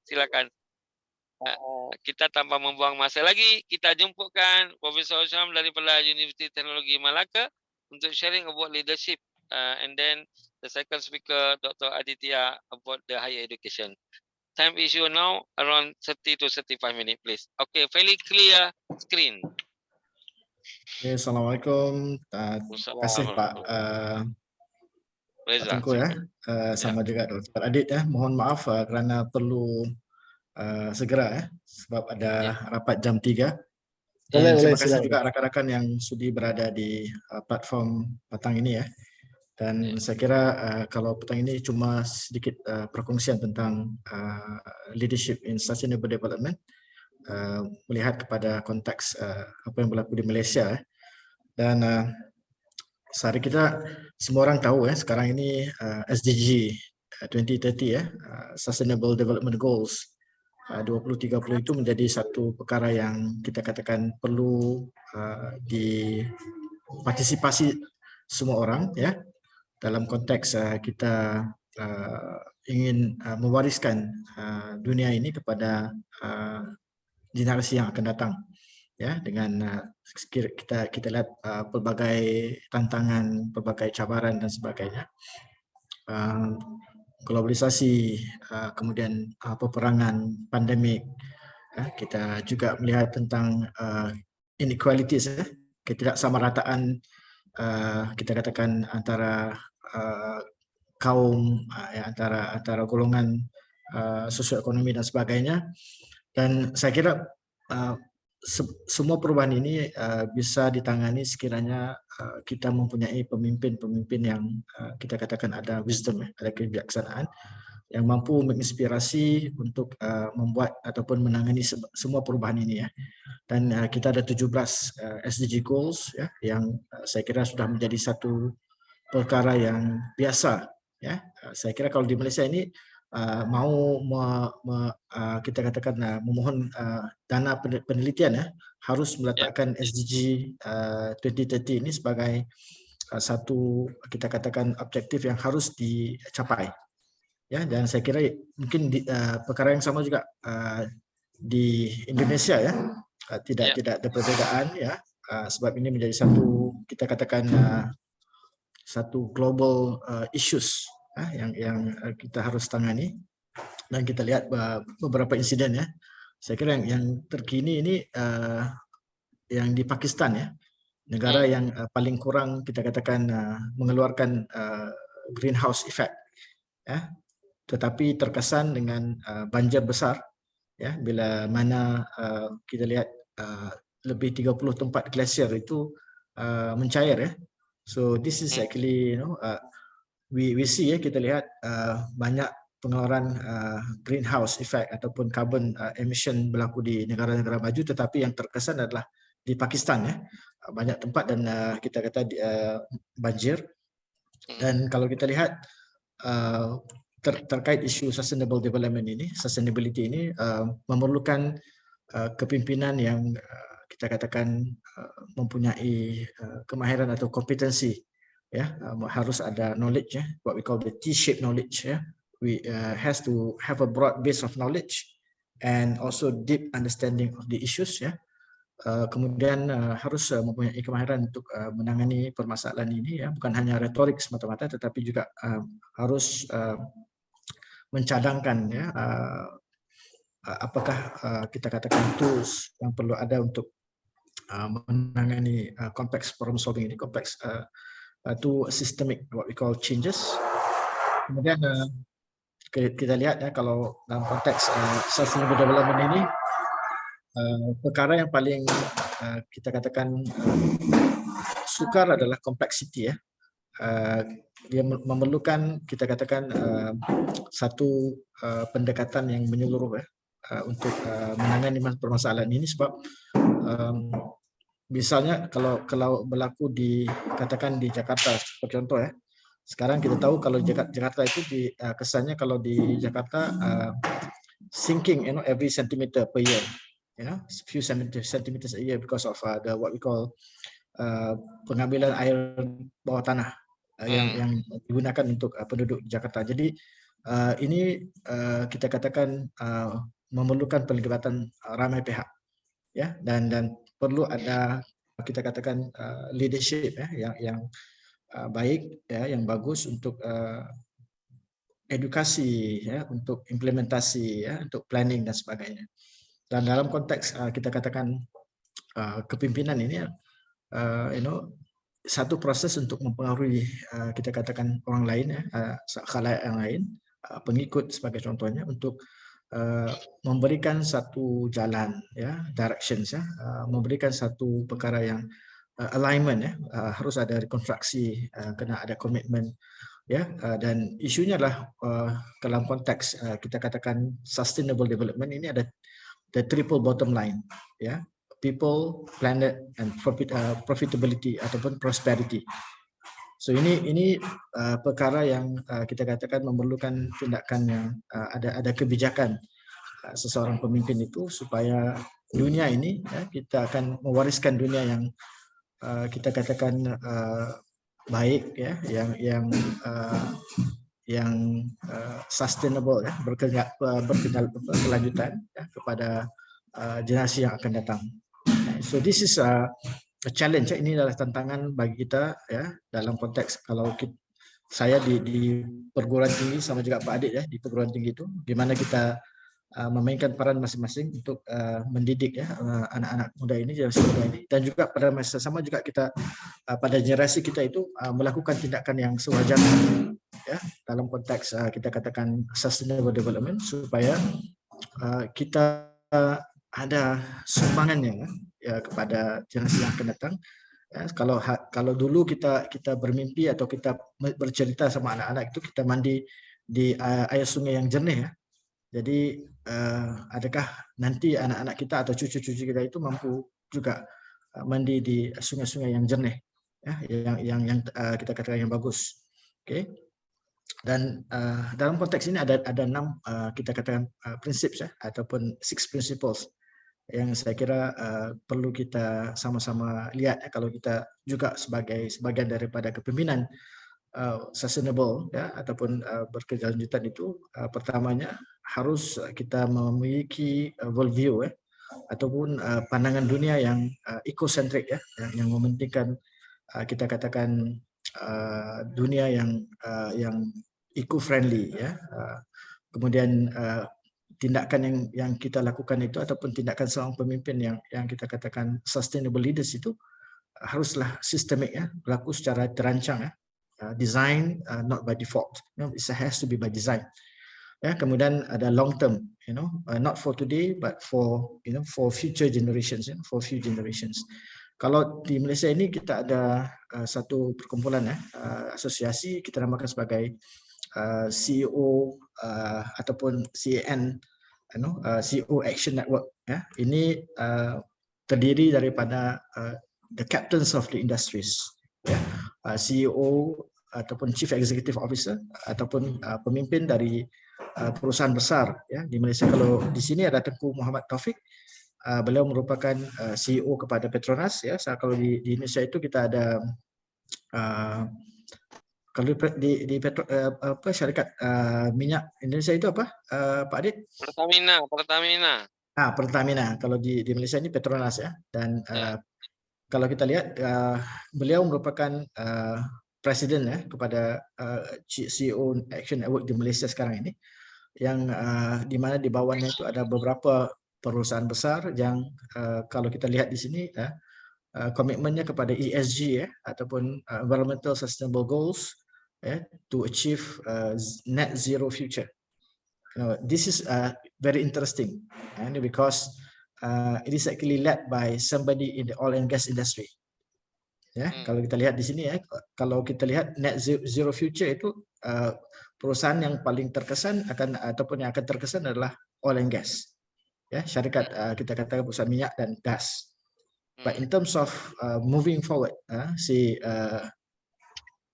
Silakan. Kita tanpa membuang masa lagi, kita jumpakan Profesor Syam daripada Universiti Teknologi Malacca untuk sharing about leadership, and then the second speaker Dr. Aditya about the higher education. Time issue now around 30 to 35 minutes, please. Okay, fairly clear screen. Okay, Assalamualaikum. Terima kasih Pak Tengku ya. Sama juga Dr. Adit ya. Mohon maaf kerana perlu segera ya, sebab ada rapat jam 3. Dan terima kasih juga rakan-rakan yang sudi berada di platform petang ini ya. Dan saya kira kalau petang ini cuma sedikit perkongsian tentang leadership in sustainable development, melihat kepada konteks apa yang berlaku di Malaysia. Dan sehari kita semua orang tahu ya, sekarang ini SDG 2030 ya, Sustainable Development Goals 2030 itu menjadi satu perkara yang kita katakan perlu dipartisipasi semua orang ya, dalam konteks kita ingin mewariskan dunia ini kepada generasi yang akan datang ya, dengan kita lihat pelbagai tantangan, pelbagai cabaran dan sebagainya, globalisasi, kemudian peperangan, pandemik, kita juga melihat tentang inequalities, ketidaksamarataan kita katakan antara kaum, antara golongan sosioekonomi dan sebagainya. Dan saya kira semua perubahan ini bisa ditangani sekiranya kita mempunyai pemimpin-pemimpin yang kita katakan ada wisdom, ada kebijaksanaan yang mampu menginspirasi untuk membuat ataupun menangani semua perubahan ini ya. Dan kita ada 17 SDG goals ya, yang saya kira sudah menjadi satu perkara yang biasa ya. Saya kira kalau di Malaysia ini kita katakan memohon dana penelitian ya, harus meletakkan SDG 2030 ini sebagai satu kita katakan objektif yang harus dicapai ya. Dan saya kira mungkin perkara yang sama juga di Indonesia ya, tidak ada perbezaan ya, sebab ini menjadi satu kita katakan satu global issues yang kita harus tangani. Dan kita lihat beberapa insiden ya. Saya kira yang terkini ini yang di Pakistan ya, negara yang paling kurang kita katakan mengeluarkan greenhouse effect ya, tetapi terkesan dengan banjir besar ya, bila mana kita lihat lebih 30 tempat glasier itu mencair ya. So this is actually we see ya, kita lihat banyak pengeluaran greenhouse effect ataupun carbon emission berlaku di negara-negara maju, tetapi yang terkesan adalah di Pakistan ya, banyak tempat dan kita kata banjir. Dan kalau kita lihat terkait isu sustainable development ini, sustainability ini memerlukan kepimpinan yang kita katakan mempunyai kemahiran atau kompetensi ya, harus ada knowledge ya, what we call the T-shaped knowledge ya. We has to have a broad base of knowledge and also deep understanding of the issues ya. Kemudian harus mempunyai kemahiran untuk menangani permasalahan ini ya, bukan hanya retorik semata-mata, tetapi juga harus mencadangkan ya, apakah kita katakan tools yang perlu ada untuk menangani complex problem solving ini, complex to systemic what we call changes. Kemudian kita lihat ya, kalau dalam konteks sustainable development ini, perkara yang paling kita katakan sukar adalah complexity ya. Dia memerlukan kita katakan satu pendekatan yang menyeluruh ya, untuk menangani permasalahan ini, sebab misalnya kalau berlaku katakan di Jakarta sebagai contoh ya. Sekarang kita tahu kalau Jakarta itu kesannya kalau di Jakarta sinking every centimeter per year, few centimeters a year because of the what we call pengambilan air bawah tanah yang digunakan untuk penduduk Jakarta. Jadi ini kita katakan memerlukan pelibatan ramai pihak, ya, dan perlu ada kita katakan leadership yang baik, ya, yang bagus untuk edukasi, ya, untuk implementasi, ya, untuk planning dan sebagainya. Dan dalam konteks kita katakan kepimpinan ini, satu proses untuk mempengaruhi kita katakan orang lain, khalayak yang lain, pengikut sebagai contohnya, untuk memberikan satu jalan, ya, directions, ya, memberikan satu perkara yang alignment, ya, harus ada rekonstruksi, kena ada komitmen, ya, dan isunya adalah dalam konteks kita katakan sustainable development ini ada the triple bottom line, ya, people, planet, and profitability ataupun prosperity. So ini perkara yang kita katakan memerlukan tindakan yang ada kebijakan seseorang pemimpin itu supaya dunia ini, ya, kita akan mewariskan dunia yang kita katakan baik, ya, yang sustainable, ya, berkelanjutan, ya, kepada generasi yang akan datang. So this is a challenge, ya. Ini adalah tantangan bagi kita, ya, dalam konteks kalau saya di perguruan tinggi sama juga Pak Adik, ya, di perguruan tinggi itu, di mana kita memainkan peran masing-masing untuk mendidik, ya, anak-anak muda ini, generasi muda ini, dan juga pada masa sama juga kita pada generasi kita itu melakukan tindakan yang sewajarnya, ya, dalam konteks kita katakan sustainable development supaya kita ada sumbangannya, ya, kepada generasi yang akan datang. Ya, kalau dulu kita bermimpi atau kita bercerita sama anak-anak itu kita mandi di air sungai yang jernih, ya. Jadi adakah nanti anak-anak kita atau cucu-cucu kita itu mampu juga mandi di sungai-sungai yang jernih, ya, yang kita katakan yang bagus. Oke. Dan dalam konteks ini ada 6 kita katakan prinsip, ya, ataupun 6 principles yang saya kira perlu kita sama-sama lihat, ya, kalau kita juga sebagai sebagian daripada kepemimpinan sustainable, ya, ataupun berkelanjutan itu, pertamanya harus kita memiliki worldview, ya, ataupun pandangan dunia yang eco-centric, ya, yang mementingkan kita katakan dunia yang eco-friendly, ya. Kemudian tindakan yang kita lakukan itu ataupun tindakan seorang pemimpin yang kita katakan sustainable leaders itu haruslah sistemik, ya, berlaku secara terancang, ya. Design not by default, it has to be by design, ya. Kemudian ada long term, not for today but for for future generations, for few generations. Kalau di Malaysia ini kita ada satu perkumpulan, ya, asosiasi kita namakan sebagai CEO ataupun CAN, CEO Action Network, ya. Ini terdiri daripada the captains of the industries, ya, CEO ataupun Chief Executive Officer ataupun pemimpin dari perusahaan besar, ya, di Malaysia. Kalau di sini ada Tengku Muhammad Taufik, beliau merupakan CEO kepada Petronas, ya. Kalau di Indonesia itu kita ada kalau di syarikat minyak Indonesia itu apa, Pak Adit? Pertamina. Pertamina. Kalau di Malaysia ini Petronas, ya. Dan kalau kita lihat beliau merupakan presiden, ya, kepada CEO Action Network di Malaysia sekarang ini, yang di mana di bawahnya itu ada beberapa perusahaan besar yang kalau kita lihat di sini, ya, komitmennya kepada ESG, ya, ataupun environmental sustainable goals, ya, to achieve net zero future. This is very interesting, and because it is actually led by somebody in the oil and gas industry. Ya, kalau kita lihat di sini, ya, kalau kita lihat net zero future itu perusahaan yang paling terkesan ataupun yang akan terkesan adalah oil and gas, ya, syarikat kita katakan perusahaan minyak dan gas. But in terms of moving forward, si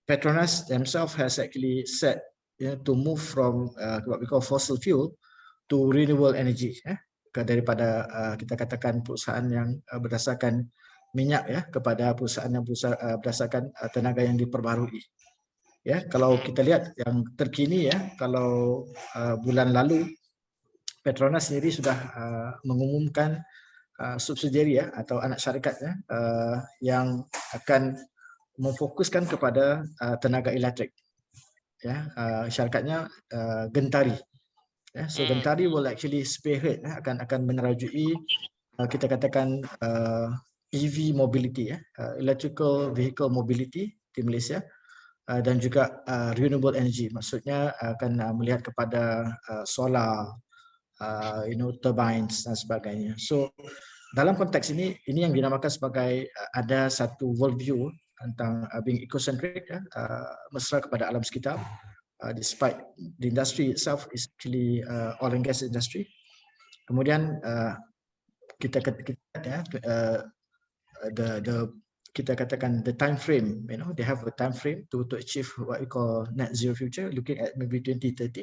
Petronas themselves has actually said, to move from what we call fossil fuel to renewable energy, daripada kita katakan perusahaan yang berdasarkan minyak, ya, kepada perusahaan yang berdasarkan tenaga yang diperbarui. Ya, kalau kita lihat yang terkini ya, kalau bulan lalu Petronas sendiri sudah mengumumkan subsidiari ya atau anak syarikatnya yang akan memfokuskan kepada tenaga elektrik. Ya, syarikatnya Gentari. Ya, so Gentari will actually spearhead akan menerajui kita katakan EV mobility ya, electrical vehicle mobility di Malaysia. Dan juga renewable energy, maksudnya akan melihat kepada solar, turbines dan sebagainya. So dalam konteks ini yang dinamakan sebagai ada satu worldview tentang being ecocentric, mesra kepada alam sekitar, despite the industry itself is actually oil and gas industry. Kemudian kita kita katakan the time frame, they have a time frame to achieve what we call net zero future, looking at maybe 2030,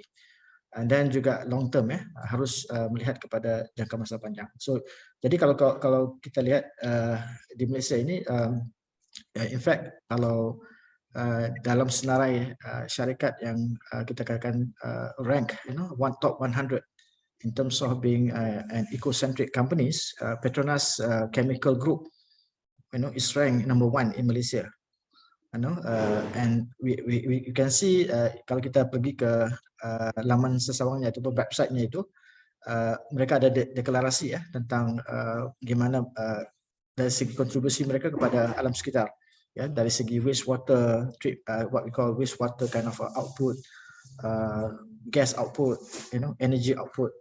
and then juga long term harus melihat kepada jangka masa panjang. So jadi kalau kita lihat di Malaysia ini, in fact kalau dalam senarai syarikat yang kita katakan rank, top 100 in terms of being an ecocentric companies, Petronas Chemical Group is ranked number 1 in Malaysia. And we can see kalau kita pergi ke laman sesawangnya ataupun website-nya itu, mereka ada deklarasi tentang bagaimana dari segi kontribusi mereka kepada alam sekitar, ya, dari segi wastewater what we call wastewater kind of output, gas output, energy output,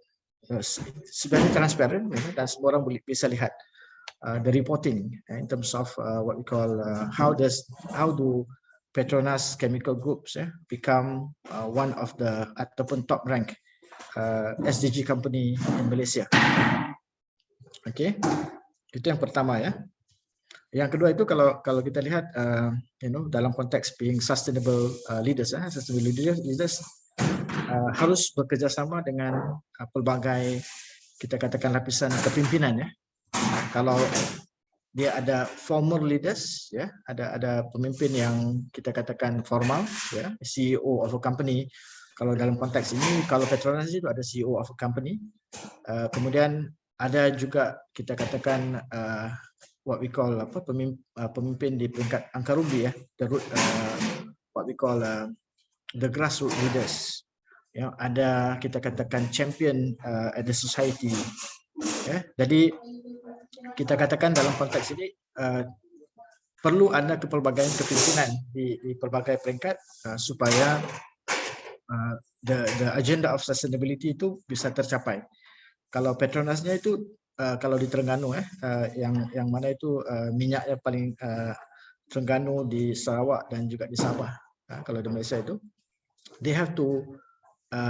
sebenarnya transparent, dan semua orang boleh bisa lihat the reporting in terms of what we call how do Petronas Chemical Groups become one of the ataupun top rank SDG company in Malaysia. Okay, itu yang pertama ya. Yang kedua itu kalau kita lihat dalam konteks being sustainable leaders, sustainable leaders harus bekerjasama dengan pelbagai kita katakan lapisan kepimpinan ya. Kalau dia ada former leaders ya, ada pemimpin yang kita katakan formal ya, CEO of a company. Kalau dalam konteks ini, kalau Petronas itu ada CEO of a company. Kemudian ada juga kita katakan what we call pemimpin di peringkat angka rubi ya, what we call the grassroots leaders. Ya, ada kita katakan champion at the society. Ya, jadi kita katakan dalam konteks ini perlu ada kepelbagaian kepimpinan di pelbagai peringkat supaya the agenda of sustainability itu bisa tercapai. Kalau Petronasnya itu kalau di Terengganu yang mana itu minyaknya paling Terengganu, di Sarawak dan juga di Sabah. Kalau di Malaysia itu they have to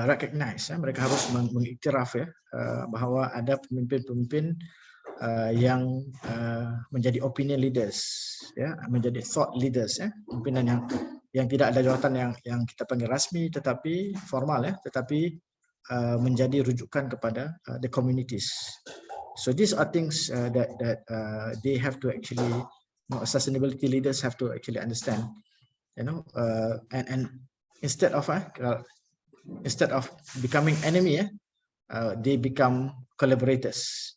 recognize, mereka harus mengiktiraf bahawa ada pemimpin-pemimpin yang menjadi opinion leaders, ya, menjadi thought leaders, pimpinan yang tidak ada jawatan yang kita panggil rasmi tetapi formal ya, tetapi menjadi rujukan kepada the communities. So these are things that they have to actually, sustainability leaders have to actually understand, and instead of becoming enemy, they become collaborators,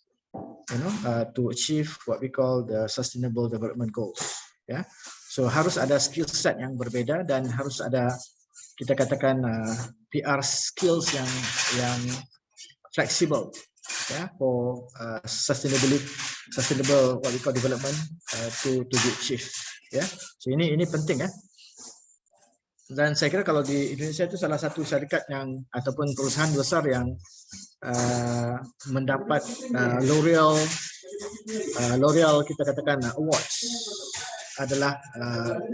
to achieve what we call the sustainable development goals. Ya, so harus ada skill set yang berbeda dan harus ada kita katakan PR skills yang flexible, ya, for sustainable what we call development to be achieved. Ya, so ini penting ya. Dan saya kira kalau di Indonesia itu salah satu syarikat yang ataupun perusahaan besar yang mendapat L'Oreal kita katakan awards adalah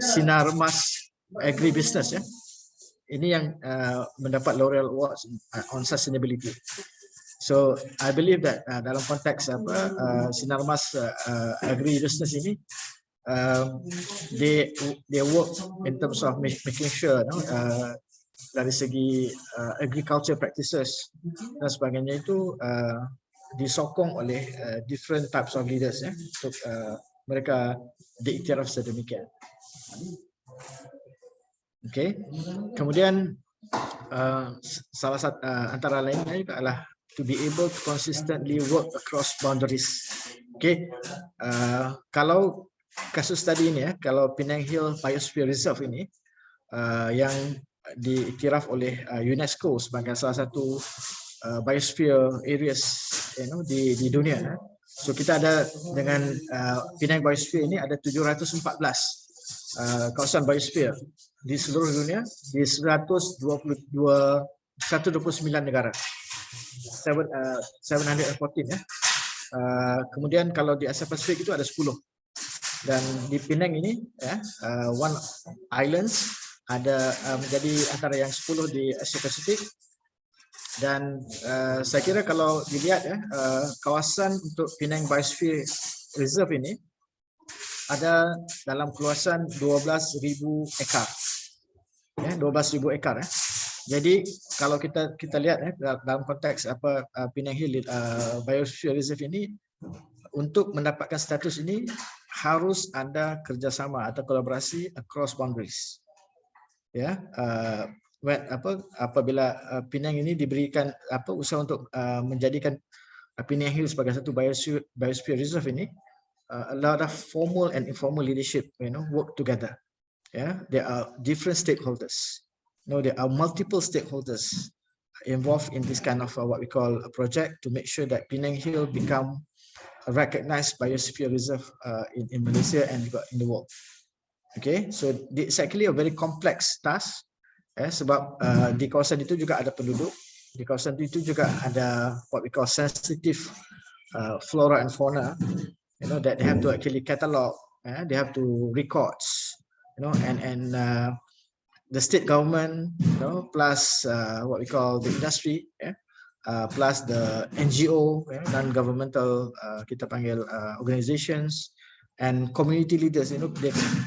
Sinar Mas Agribusiness ya. Ini yang mendapat L'Oreal Awards on sustainability. So I believe that dalam konteks Sinar Mas Agribusiness ini, they work in terms of making sure dari segi agriculture practices dan sebagainya itu disokong oleh different types of leaders ya, untuk mereka diiktiraf sedemikian. Okay. Kemudian salah satu antara lainnya juga adalah to be able to consistently work across boundaries. Okay. Kalau kasus tadi ini ya, kalau Penang Hill Biosphere Reserve ini yang diiktiraf oleh UNESCO sebagai salah satu biosphere areas di dunia. So kita ada dengan Penang Biosphere ini ada 714 kawasan biosphere di seluruh dunia di 129 negara. 714 ya. Kemudian kalau di Asia Pasifik itu ada 10. Dan di Penang ini ya, One Islands ada menjadi antara yang 10 di Asia Pasifik. Dan saya kira kalau dilihat ya, kawasan untuk Penang Biosphere Reserve ini ada dalam keluasan 12,000 ekar. Ya, 12,000 ekar ya. Jadi kalau kita lihat ya, dalam konteks apa Penang Hill Biosphere Reserve ini, untuk mendapatkan status ini harus ada kerjasama atau kolaborasi across boundaries. Ya, apabila Penang ini diberikan usaha untuk menjadikan Penang Hill sebagai satu biosphere reserve ini, a lot of formal and informal leadership work together. Yeah, there are different stakeholders. There are multiple stakeholders involved in this kind of what we call a project to make sure that Penang Hill become a recognized biosphere reserve in Malaysia and in the world. Okay, so it's actually a very complex task. Sebab di kawasan itu juga ada penduduk, di kawasan itu juga ada what we call sensitive flora and fauna, that they have to actually catalog, they have to records, and the state government, plus what we call the industry, plus the NGO, non-governmental kita panggil organizations, and community leaders,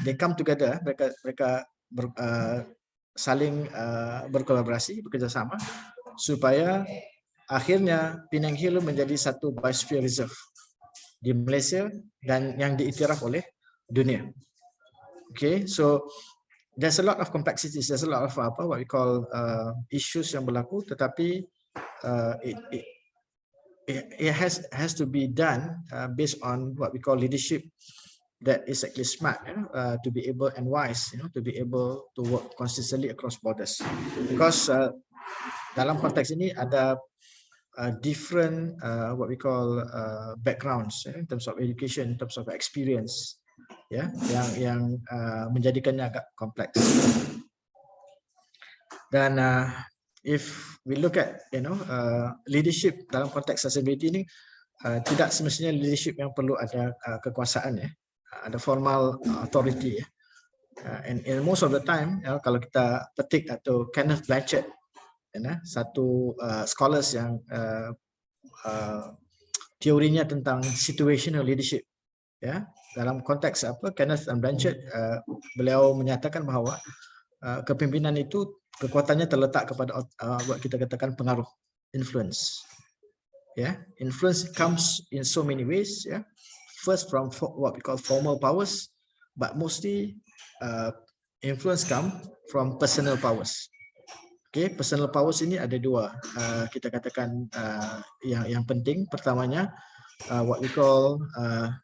they come together, mereka saling berkolaborasi, bekerjasama supaya akhirnya Penang Hill menjadi satu biosphere reserve di Malaysia dan yang diiktiraf oleh dunia. Okay, so there's a lot of complexities, there's a lot of what we call issues yang berlaku, tetapi it has to be done based on what we call leadership that is actually smart, to be able and wise, to be able to work consistently across borders. Because dalam konteks ini ada different what we call backgrounds in terms of education, in terms of experience, yang menjadikannya agak kompleks. Dan if we look at leadership dalam konteks sustainability ini, tidak semestinya leadership yang perlu ada kekuasaan ya. Ada formal authority ya. And most of the time kalau kita petik atau Kenneth Blanchard, satu scholars yang teorinya tentang situational leadership, ya, dalam konteks Kenneth Blanchard, beliau menyatakan bahawa kepimpinan itu kekuatannya terletak kepada what kita katakan pengaruh, influence. Influence comes in so many ways, first from what we call formal powers, but mostly influence come from personal powers. Okay, personal powers ini ada dua, kita katakan yang penting. Pertamanya what we call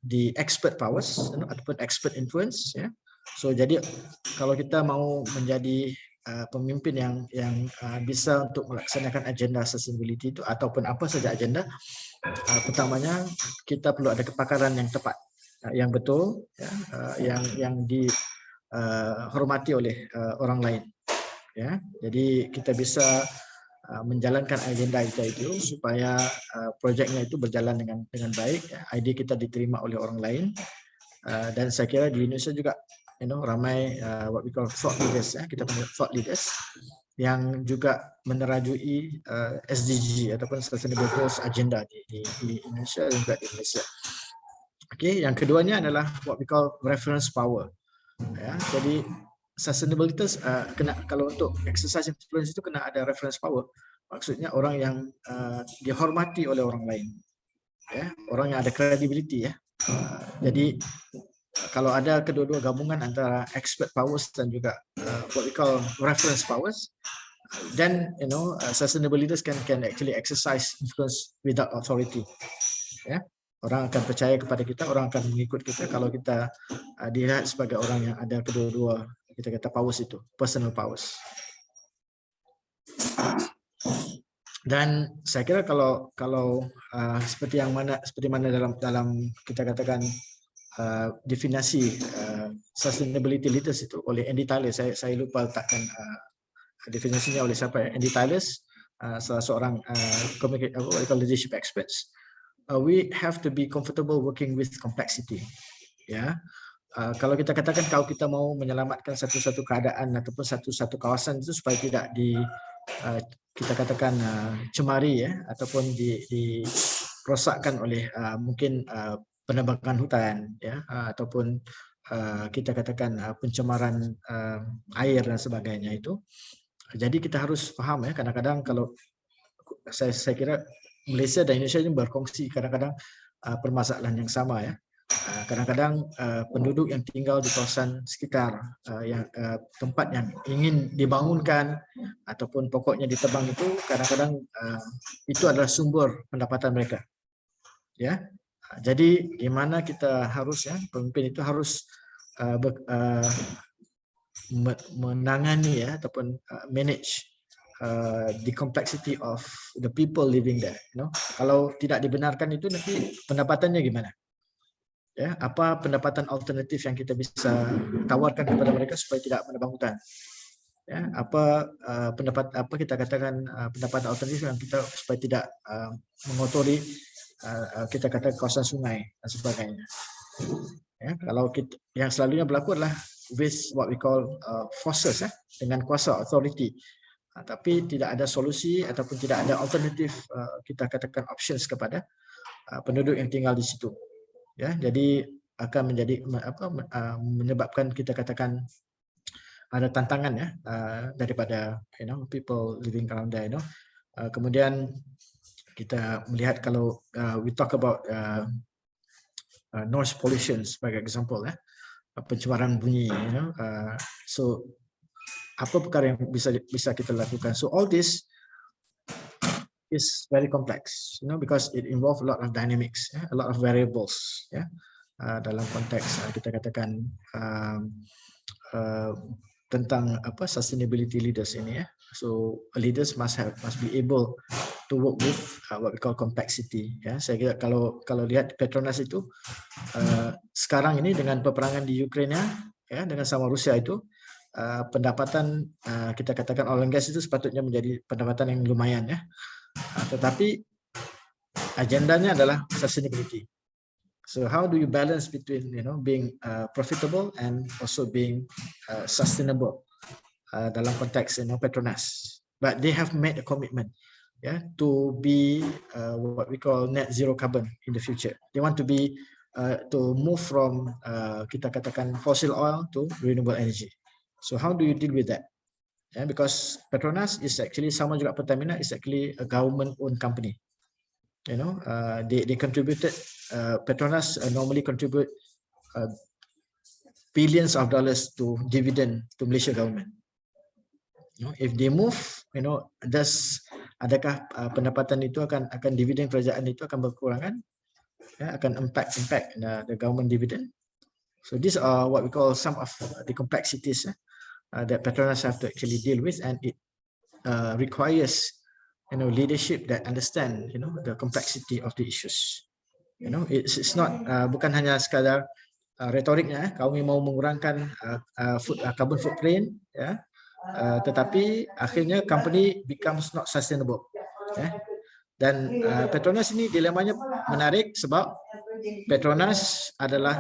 the expert powers ataupun expert influence. So jadi kalau kita mau menjadi pemimpin yang bisa untuk melaksanakan agenda sustainability itu ataupun apa saja agenda, pertamanya kita perlu ada kepakaran yang tepat, yang betul, yang dihormati oleh orang lain. Jadi kita bisa menjalankan agenda kita itu supaya projeknya itu berjalan dengan baik, ide kita diterima oleh orang lain. Dan saya kira di Indonesia juga ramai what we call thought leaders, kita panggil thought leaders yang juga menerajui SDG ataupun Sustainable Goals Agenda di Indonesia dan juga di Malaysia. Okay, yang keduanya adalah what we call reference power. Jadi sustainability kalau untuk exercise influence itu kena ada reference power. Maksudnya orang yang dihormati oleh orang lain, orang yang ada credibility. Jadi kalau ada kedua-dua gabungan antara expert powers dan juga what we call reference powers, then sustainable leaders can actually exercise influence without authority. Ya, orang akan percaya kepada kita, orang akan mengikut kita kalau kita dilihat sebagai orang yang ada kedua-dua, kita kata powers itu, personal powers. Dan saya kira kalau seperti mana dalam kita katakan definisi sustainability leaders itu oleh Andy Tyler, saya lupa letakkan definisinya oleh siapa, Andy Tyler, salah seorang leadership experts. We have to be comfortable working with complexity. Ya, kalau kita katakan kalau kita mau menyelamatkan satu keadaan ataupun satu kawasan itu supaya tidak kita katakan cemari ya, ataupun dirosakkan oleh mungkin penebangan hutan ya, ataupun kita katakan pencemaran air dan sebagainya itu. Jadi kita harus faham ya, kadang-kadang kalau saya kira Malaysia dan Indonesia ini berkongsi kadang-kadang permasalahan yang sama ya. Kadang-kadang penduduk yang tinggal di kawasan sekitar tempat yang ingin dibangunkan ataupun pokoknya ditebang itu kadang-kadang itu adalah sumber pendapatan mereka. Ya, jadi di mana kita harus ya, pemimpin itu harus menangani ya ataupun manage the complexity of the people living there. Kalau tidak dibenarkan itu nanti pendapatannya gimana? Ya, apa pendapatan alternatif yang kita bisa tawarkan kepada mereka supaya tidak menebang hutan? Ya, apa kita katakan pendapatan alternatif yang kita supaya tidak mengotori kita katakan kawasan sungai dan sebagainya. Ya, kalau kita, yang selalunya berlaku adalah with what we call forces ya, dengan kuasa authority. Tapi tidak ada solusi ataupun tidak ada alternatif kita katakan options kepada penduduk yang tinggal di situ. Ya, jadi akan menjadi menyebabkan kita katakan ada tantangan ya daripada people living around there. Kemudian kita melihat kalau we talk about noise pollution sebagai example ya, pencemaran bunyi. So apa perkara yang bisa kita lakukan? So all this is very complex, because it involves a lot of dynamics, a lot of variables, dalam konteks kita katakan tentang sustainability leaders ini ya. So leaders must be able to work with what we call complexity. Ya, saya kira kalau lihat Petronas itu sekarang ini dengan peperangan di Ukraina ya dengan sama Rusia itu pendapatan kita katakan oil and gas itu sepatutnya menjadi pendapatan yang lumayan ya. Tetapi agendanya adalah sustainability. So how do you balance between being profitable and also being sustainable dalam konteks Petronas? But they have made a commitment to be what we call net zero carbon in the future. They want to be to move from kita katakan fossil oil to renewable energy. So how do you deal with that? Because Petronas is actually sama juga Pertamina is actually a government-owned company. They contributed. Petronas normally contribute billions of dollars to dividend to Malaysia government. If they move, adakah pendapatan itu akan dividen kerajaan itu akan berkurangan? Akan impact the government dividend. So these are what we call some of the complexities that Petronas have to actually deal with, and it requires leadership that understand the complexity of the issues. It's not bukan hanya sekadar retoriknya kami mau mengurangkan carbon footprint ya, tetapi akhirnya company becomes not sustainable ya. Dan Petronas ini dilemanya menarik sebab Petronas adalah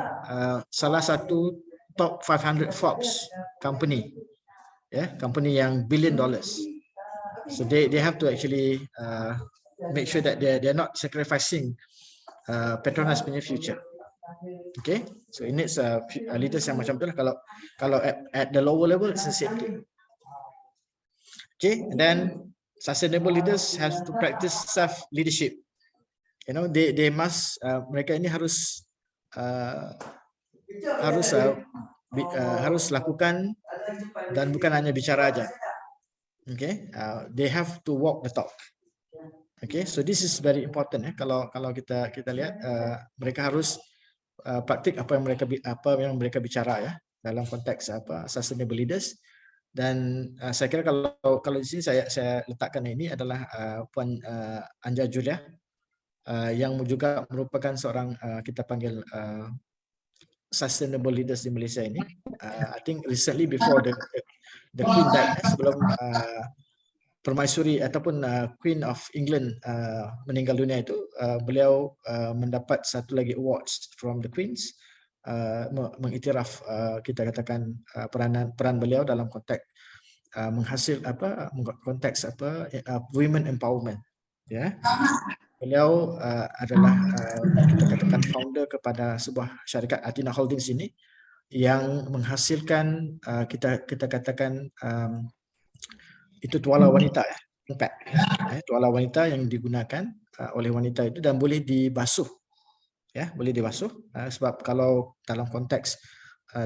salah satu top 500 Forbes company ya, company yang $1 billion. So they have to actually make sure that they're not sacrificing Petronas punya future. Okay, so ini leaders yang macam tu lah. Kalau at the lower level it's the same thing. Okay, and then sustainable leaders have to practice self leadership. They must mereka ini harus harus lakukan dan bukan hanya bicara aja. Okay, they have to walk the talk. Okay, so this is very important. Kalau kita lihat, mereka harus praktik apa yang mereka bicara ya dalam konteks sustainable leaders. Dan saya kira kalau di sini saya letakkan ini adalah Puan Anja Julia, yang juga merupakan seorang kita panggil sustainable leaders di Malaysia ini. I think recently before the Queen died, sebelum Permaisuri ataupun Queen of England meninggal dunia itu, beliau mendapat satu lagi awards from the Queens, mengiktiraf kita katakan peran beliau dalam konteks konteks women empowerment. Ya, beliau adalah kita katakan founder kepada sebuah syarikat Athena Holdings ini yang menghasilkan kita katakan itu tuala wanita tuala wanita yang digunakan oleh wanita itu dan boleh dibasuh ya, boleh dibasuh sebab kalau dalam konteks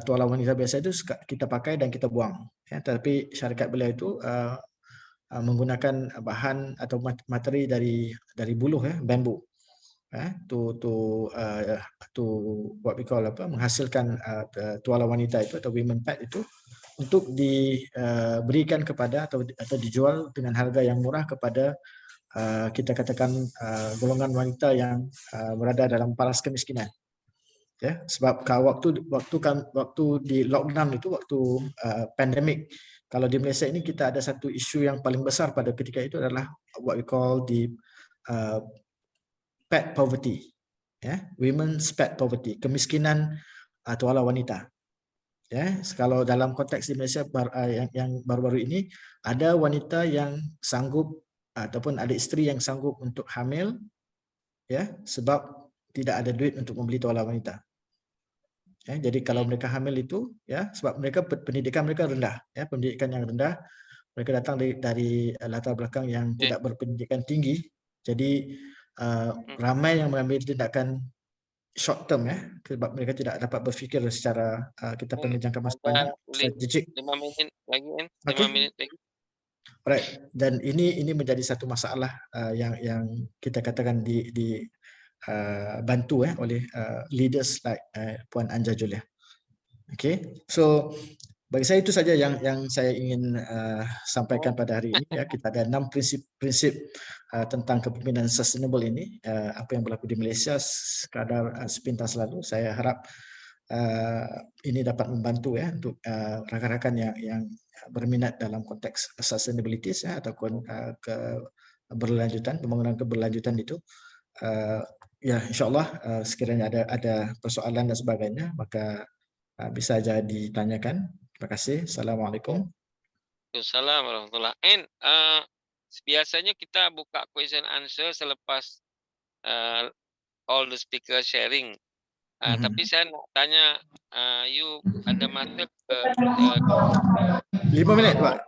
tuala wanita biasa itu kita pakai dan kita buang ya, tapi syarikat beliau itu menggunakan bahan atau materi dari buluh ya, bambu to what we call menghasilkan tuala wanita itu atau women pad itu untuk diberikan kepada atau dijual dengan harga yang murah kepada kita katakan golongan wanita yang berada dalam paras kemiskinan. Ya, sebab waktu di lockdown itu, waktu pandemik, kalau di Malaysia ini kita ada satu isu yang paling besar pada ketika itu adalah what we call the pad poverty, ya, women's pad poverty, kemiskinan tuala wanita. Ya, kalau dalam konteks di Malaysia yang baru-baru ini ada wanita yang sanggup ataupun ada isteri yang sanggup untuk hamil ya, sebab tidak ada duit untuk membeli tuala wanita. Ya, jadi kalau mereka hamil itu ya, sebab mereka pendidikan mereka rendah ya, pendidikan yang rendah, mereka datang dari latar belakang yang tidak berpendidikan tinggi, jadi ramai yang mengambil tindakan short term ya, sebab mereka tidak dapat berfikir secara kita panggil jangka masa panjang, strategik. 5 minit lagi kan? 5 Okay. minit lagi. Right. Dan ini menjadi satu masalah yang kita katakan bantu oleh leaders like Puan Anja Julia. Okay. So bagi saya itu saja yang saya ingin sampaikan pada hari ini ya. Kita ada 6 prinsip tentang kepemimpinan sustainable ini, apa yang berlaku di Malaysia sekadar sepintas lalu. Saya harap ini dapat membantu ya untuk rakan-rakan yang berminat dalam konteks sustainability ya, ataupun keberlanjutan, pembangunan keberlanjutan itu. Ya, insyaAllah sekiranya ada persoalan dan sebagainya, maka bisa saja ditanyakan. Terima kasih. Assalamualaikum. Waalaikumsalam warahmatullahi. And biasanya kita buka question answer selepas all the speaker sharing. Tapi saya nak tanya, you ada masa ke 5 minit, Pak.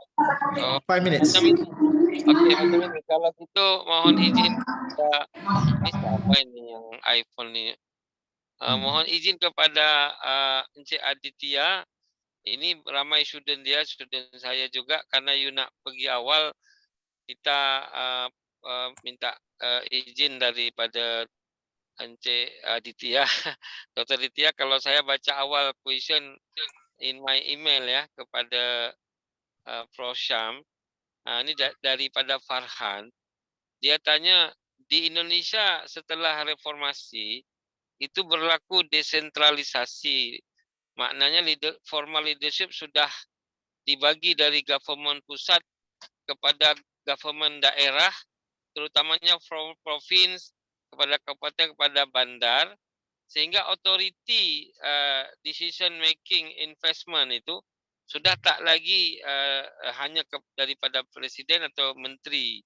5 minutes. Okey, macam ni. Kalau gitu mohon izin ini siapa ini yang iPhone ni? Mohon izin kepada Encik Aditya. Ini ramai student dia, student saya juga, karena you nak pergi awal, kita minta izin daripada Encik Aditya. Dr. Aditya, kalau saya baca awal question in my email ya kepada Prof. Syam, ini daripada Farhan. Dia tanya, di Indonesia setelah reformasi itu berlaku desentralisasi. Maknanya formal leadership sudah dibagi dari government pusat kepada government daerah, terutamanya from province kepada kabupaten kepada bandar, sehingga authority decision making investment itu sudah tak lagi hanya daripada presiden atau menteri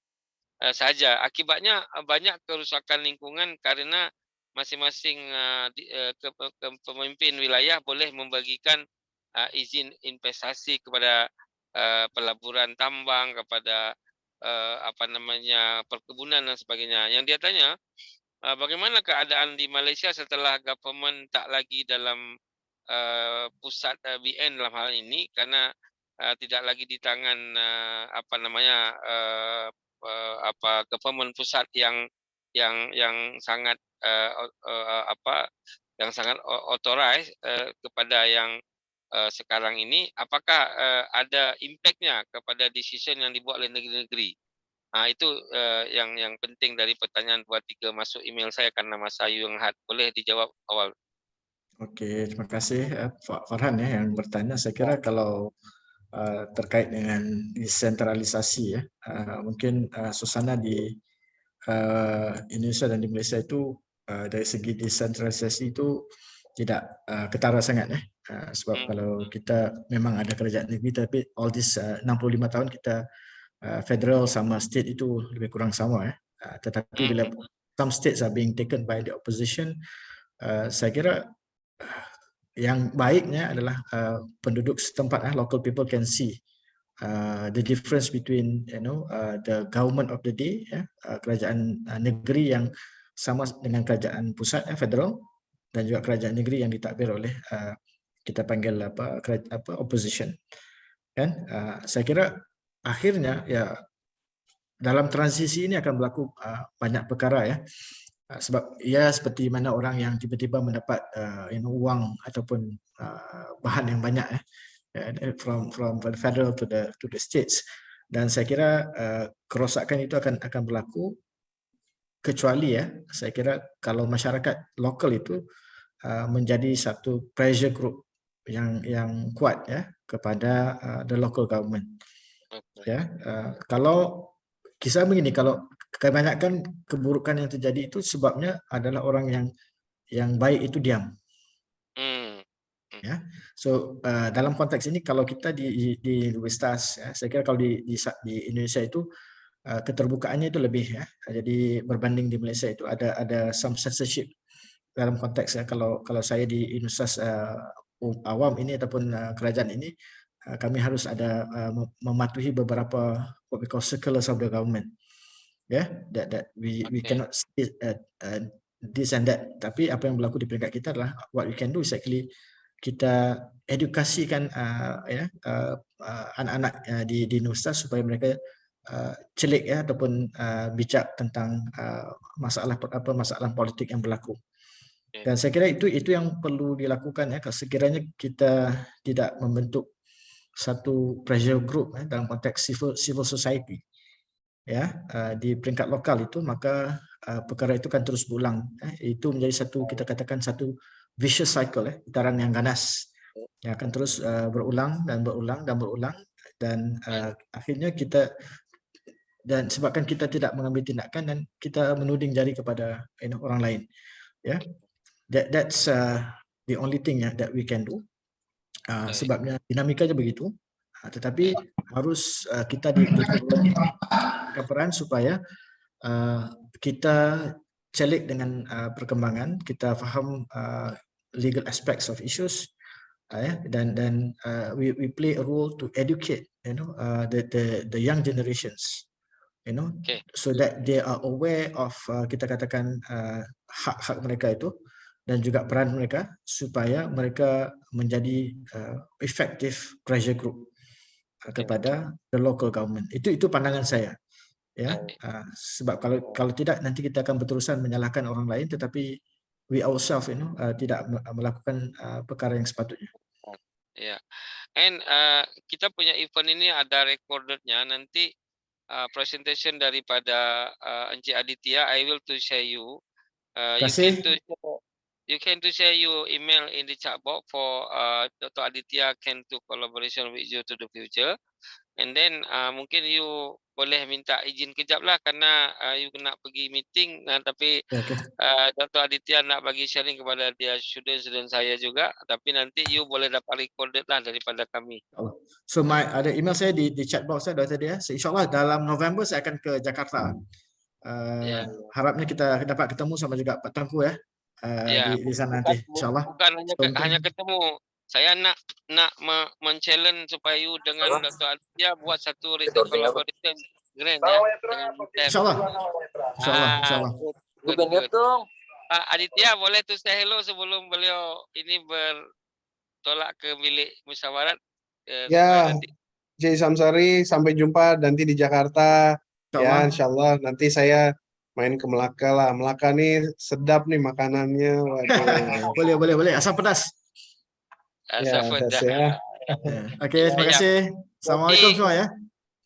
saja. Akibatnya banyak kerusakan lingkungan karena masing-masing pemimpin wilayah boleh membagikan izin investasi kepada pelaburan tambang, kepada perkebunan dan sebagainya. Yang dia tanya, bagaimana keadaan di Malaysia setelah government tak lagi dalam pusat BN dalam hal ini, karena tidak lagi di tangan government pusat yang sangat yang sangat authorized kepada yang sekarang ini. Apakah ada impact-nya kepada decision yang dibuat oleh negeri-negeri? Itu yang penting dari pertanyaan 23 masuk email saya karena Mas Ayu yang had. Boleh dijawab awal. Okey, terima kasih Pak Farhan ya yang bertanya. Saya kira kalau terkait dengan desentralisasi ya, mungkin suasana di Indonesia dan di Malaysia itu dari segi desentralisasi itu tidak ketara sangat ya. Sebab kalau kita memang ada kerajaan negeri, tapi all this 65 tahun kita federal sama state itu lebih kurang sama ya. Tetapi bila some states are being taken by the opposition, saya kira yang baiknya adalah penduduk setempat, local people can see the difference between the government of the day, kerajaan negeri yang sama dengan kerajaan pusat federal, dan juga kerajaan negeri yang ditadbir oleh kita panggil opposition kan. Saya kira akhirnya ya dalam transisi ini akan berlaku banyak perkara ya. Sebab ya seperti mana orang yang tiba-tiba mendapat wang ataupun bahan yang banyak from the federal to the states, dan saya kira kerosakan itu akan berlaku kecuali saya kira kalau masyarakat lokal itu menjadi satu pressure group yang kuat kepada the local government. Kalau kisah begini, kalau kebanyakan keburukan yang terjadi itu sebabnya adalah orang yang baik itu diam. So dalam konteks ini kalau kita di universitas, saya kira kalau di Indonesia itu keterbukaannya itu lebih jadi berbanding di Malaysia itu ada some censorship dalam konteks kalau saya di universitas awam ini ataupun kerajaan ini, kami harus ada mematuhi beberapa what we call circulars of the government, that we cannot say this and that. Tapi apa yang berlaku di peringkat kita adalah what we can do is actually kita edukasikan anak-anak di universitas supaya mereka celik ataupun bijak tentang masalah politik yang berlaku. Dan saya kira itu yang perlu dilakukan kalau sekiranya kita tidak membentuk satu pressure group dalam konteks civil society di peringkat lokal itu, maka perkara itu akan terus berulang. Itu menjadi satu, kita katakan satu vicious cycle, putaran yang ganas yang akan terus berulang dan berulang, dan akhirnya kita, dan sebabkan kita tidak mengambil tindakan dan kita menuding jari kepada orang lain, that's the only thing that we can do. Sebabnya dinamikanya begitu, tetapi harus kita diberi peran supaya kita celik dengan perkembangan, kita faham legal aspects of issues, dan we play a role to educate the young generations, so that they are aware of kita katakan hak-hak mereka itu dan juga peran mereka, supaya mereka menjadi effective pressure group kepada the local government. Itu pandangan saya. Sebab kalau tidak nanti kita akan berterusan menyalahkan orang lain, tetapi we ourselves tidak melakukan perkara yang sepatutnya. And kita punya event ini ada recordednya, nanti presentation daripada Encik Aditya, I will to share you. You can to share your email in the chat box for Dr. Aditya can to collaboration with you to the future. And then mungkin you boleh minta izin kejap lah karena you nak pergi meeting, tapi Dr. Aditya nak bagi sharing kepada dia student saya juga, tapi nanti you boleh dapat recorded lah daripada kami. So ada email saya di chat box saya Dr. Dia. So, InsyaAllah dalam November saya akan ke Jakarta. Harapnya kita dapat ketemu sama juga Pak Tengku di sana nanti, InsyaAllah. Bukan hanya ketemu. Saya nak men-challenge supaya you dengan Dr. Aditya buat satu research collaboration grand InsyaAllah. Aditya boleh tu say hello sebelum beliau ini tolak ke bilik musyawarat supaya Ya, nanti. Cik Samsari, sampai jumpa nanti di Jakarta. Ya, InsyaAllah. insya Allah nanti saya main ke Melaka lah. Melaka nih sedap nih makanannya. Waduh. Boleh. Asam pedas. Ya, Asal tes dah. ya. Oke, Ya, terima ya. kasih. Assalamualaikum Jadi, semua ya.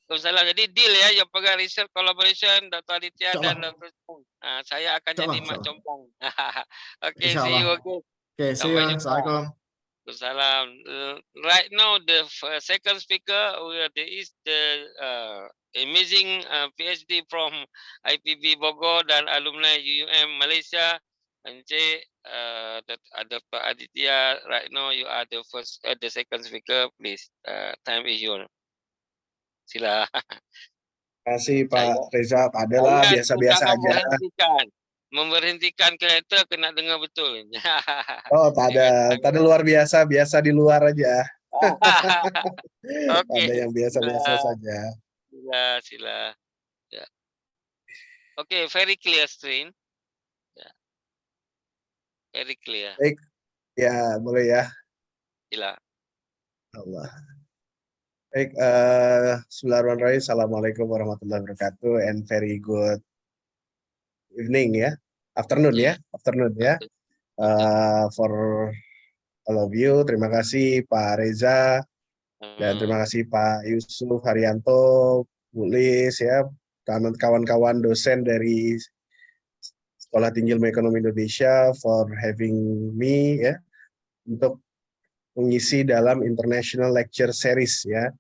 Waalaikumsalam. Jadi deal ya, yang pegang research collaboration Dr. Aditya dan InsyaAllah. Dr. Song. Saya akan jadi Mak InsyaAllah. Compang. Okay, see InsyaAllah. you again. Oke, see you. Sampai jumpa. Assalamualaikum. Waalaikumsalam. Right now, the second speaker, there is the amazing PhD from IPB Bogor dan alumni UUM Malaysia. Encik Dr. Aditya, right now you are the second speaker. Please, time is yours. Sila. Terima kasih Pak Reza. Pak Adela Saya biasa-biasa aja. memberhentikan kereta kena dengar betul. Oh, tak ada luar biasa, biasa di luar aja. Okey. Ada yang biasa-biasa saja. Sila. Ya. Okay, very clear screen. Ya. Very clear. Baik, ya boleh ya. Sila. Allah. Baik, bismillahirrahmanirrahim. Assalamualaikum warahmatullahi wabarakatuh and very good evening ya. Afternoon ya. For all of you, terima kasih Pak Reza dan terima kasih Pak Yusuf Haryanto, Bu Lis ya, kawan-kawan dosen dari Sekolah Tinggi Ilmu Ekonomi Indonesia for having me ya untuk mengisi dalam International Lecture Series ya.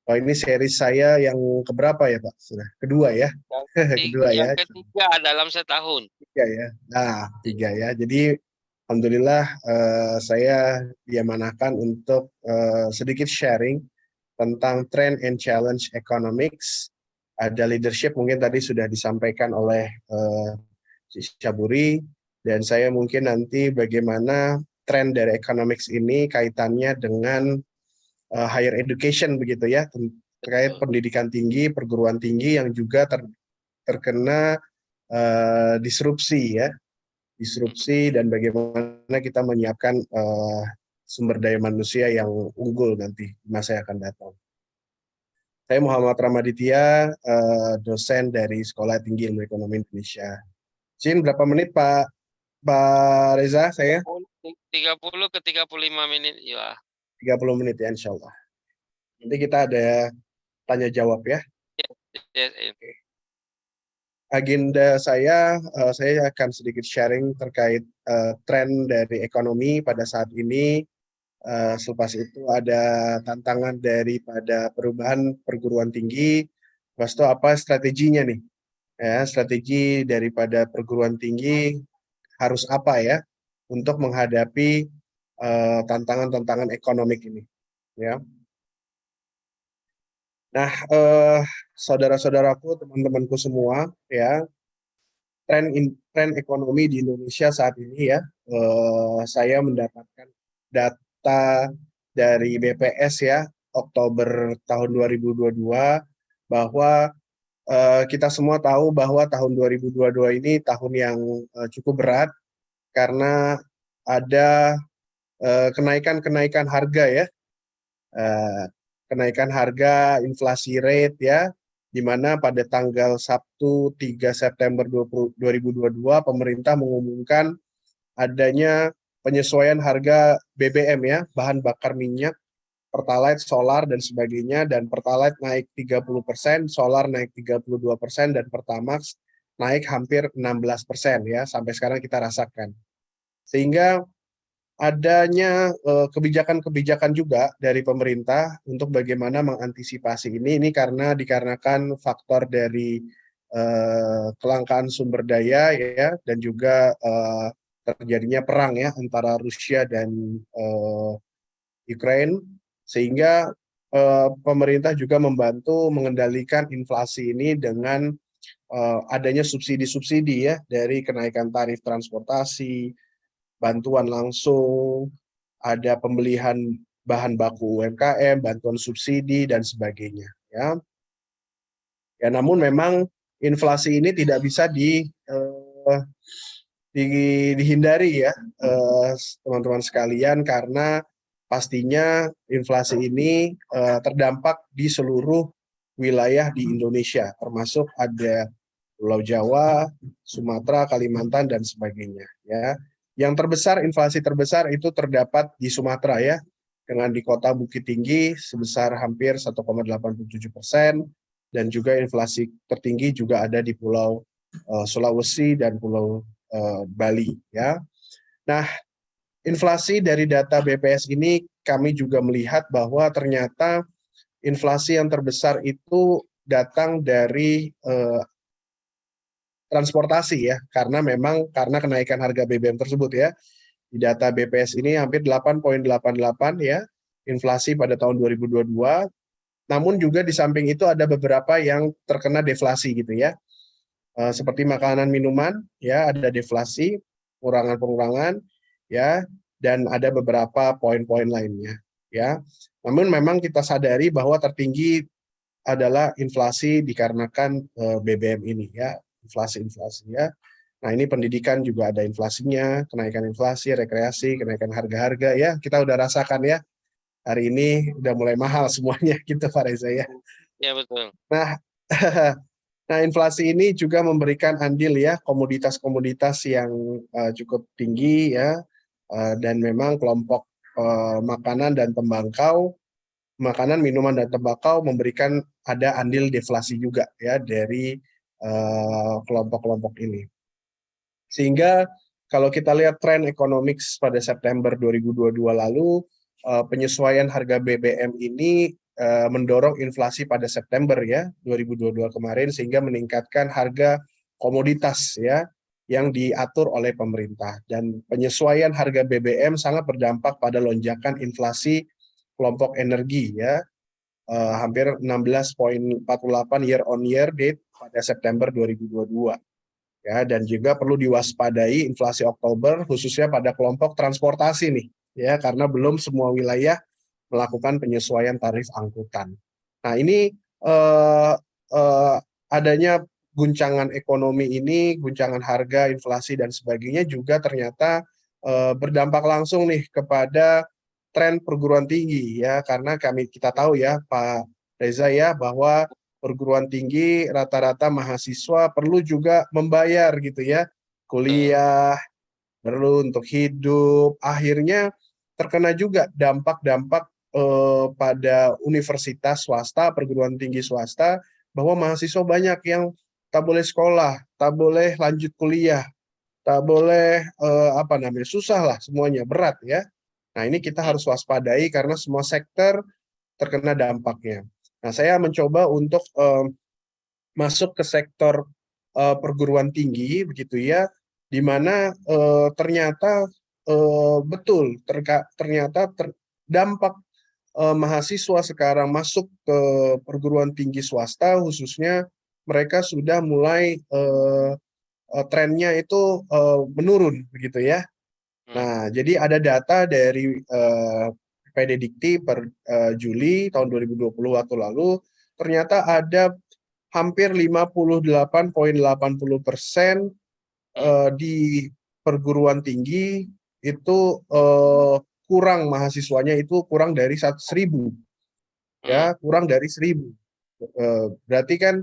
Oh, ini series saya yang keberapa ya Pak? Sudah kedua ya. Kedua ya. Yang ketiga dalam setahun. Tiga ya. Nah, 3 ya. Jadi alhamdulillah saya diamanahkan untuk sedikit sharing tentang trend and challenge economics. Ada leadership mungkin tadi sudah disampaikan oleh Syaburi, dan saya mungkin nanti bagaimana tren dari economics ini kaitannya dengan higher education begitu ya, terkait pendidikan tinggi, perguruan tinggi yang juga terkena disrupsi ya, dan bagaimana kita menyiapkan sumber daya manusia yang unggul nanti di masa yang akan datang. Saya Muhammad Ramaditya, dosen dari Sekolah Tinggi Ilmu Ekonomi Indonesia. Izin berapa menit Pak Reza saya? 30 ke 35 menit ya. 30 menit ya insya Allah. Nanti kita ada tanya jawab ya. Yes. Agenda saya akan sedikit sharing terkait tren dari ekonomi pada saat ini. Selepas itu ada tantangan daripada perubahan perguruan tinggi. Lepas itu apa strateginya nih? Ya, strategi daripada perguruan tinggi harus apa ya untuk menghadapi tantangan-tantangan ekonomik ini. Ya. Nah, saudara-saudaraku, teman-temanku semua, ya, tren ekonomi di Indonesia saat ini ya, saya mendapatkan data dari BPS ya, Oktober tahun 2022, bahwa kita semua tahu bahwa tahun 2022 ini tahun yang cukup berat karena ada kenaikan harga ya, kenaikan harga, inflasi rate ya, di mana pada tanggal Sabtu 3 September 2022 pemerintah mengumumkan adanya penyesuaian harga BBM ya, bahan bakar minyak, Pertalite, solar, dan sebagainya, dan Pertalite naik 30%, solar naik 32%, dan Pertamax naik hampir 16% ya, sampai sekarang kita rasakan. Sehingga adanya kebijakan-kebijakan juga dari pemerintah untuk bagaimana mengantisipasi ini dikarenakan faktor dari kelangkaan sumber daya ya, dan juga terjadinya perang ya antara Rusia dan Ukraine, sehingga pemerintah juga membantu mengendalikan inflasi ini dengan adanya subsidi-subsidi ya, dari kenaikan tarif transportasi, bantuan langsung, ada pembelian bahan baku UMKM, bantuan subsidi dan sebagainya ya. Ya, namun memang inflasi ini tidak bisa dihindari ya teman-teman sekalian, karena pastinya inflasi ini terdampak di seluruh wilayah di Indonesia, termasuk ada Pulau Jawa, Sumatera, Kalimantan, dan sebagainya. Ya, yang terbesar, inflasi terbesar itu terdapat di Sumatera ya, dengan di kota Bukit Tinggi sebesar hampir 1,87%, dan juga inflasi tertinggi juga ada di Pulau Sulawesi dan Pulau Bali. Ya, nah inflasi dari data BPS ini kami juga melihat bahwa ternyata inflasi yang terbesar itu datang dari transportasi ya, karena kenaikan harga BBM tersebut ya. Di data BPS ini hampir 8,88 ya, inflasi pada tahun 2022. Namun juga di samping itu ada beberapa yang terkena deflasi gitu ya. Seperti makanan minuman ya, ada deflasi, pengurangan ya, dan ada beberapa poin-poin lainnya ya. Namun memang kita sadari bahwa tertinggi adalah inflasi dikarenakan BBM ini ya, inflasi ya. Nah, ini pendidikan juga ada inflasinya, kenaikan inflasi, rekreasi, kenaikan harga-harga ya. Kita udah rasakan ya. Hari ini udah mulai mahal semuanya gitu Pak Reza ya. Ya, betul. Nah, nah inflasi ini juga memberikan andil ya komoditas-komoditas yang cukup tinggi ya, dan memang kelompok makanan, minuman dan tembakau memberikan ada andil deflasi juga ya dari kelompok-kelompok ini. Sehingga kalau kita lihat tren ekonomi pada September 2022 lalu, penyesuaian harga BBM ini mendorong inflasi pada September ya 2022 kemarin, sehingga meningkatkan harga komoditas ya yang diatur oleh pemerintah. Dan penyesuaian harga BBM sangat berdampak pada lonjakan inflasi kelompok energi ya, hampir 16,48 year on year date pada September 2022. Ya, dan juga perlu diwaspadai inflasi Oktober khususnya pada kelompok transportasi nih ya, karena belum semua wilayah melakukan penyesuaian tarif angkutan. Nah, ini adanya guncangan ekonomi ini, guncangan harga, inflasi dan sebagainya juga ternyata berdampak langsung nih kepada tren perguruan tinggi ya, karena kita tahu ya Pak Reza ya, bahwa perguruan tinggi rata-rata mahasiswa perlu juga membayar gitu ya, kuliah, perlu untuk hidup, akhirnya terkena juga dampak-dampak pada universitas swasta, perguruan tinggi swasta, bahwa mahasiswa banyak yang tak boleh sekolah, tak boleh lanjut kuliah, tak boleh susah lah semuanya, berat ya. Nah, ini kita harus waspadai karena semua sektor terkena dampaknya. Nah, saya mencoba untuk masuk ke sektor perguruan tinggi begitu ya, di mana ternyata betul ternyata dampak mahasiswa sekarang masuk ke perguruan tinggi swasta khususnya, mereka sudah mulai trennya itu menurun begitu ya. Nah, jadi ada data dari PD Dikti per Juli tahun 2020 waktu lalu, ternyata ada hampir 58,80% di perguruan tinggi itu kurang mahasiswanya, itu kurang dari 1.000 ya, kurang dari 1.000. Berarti kan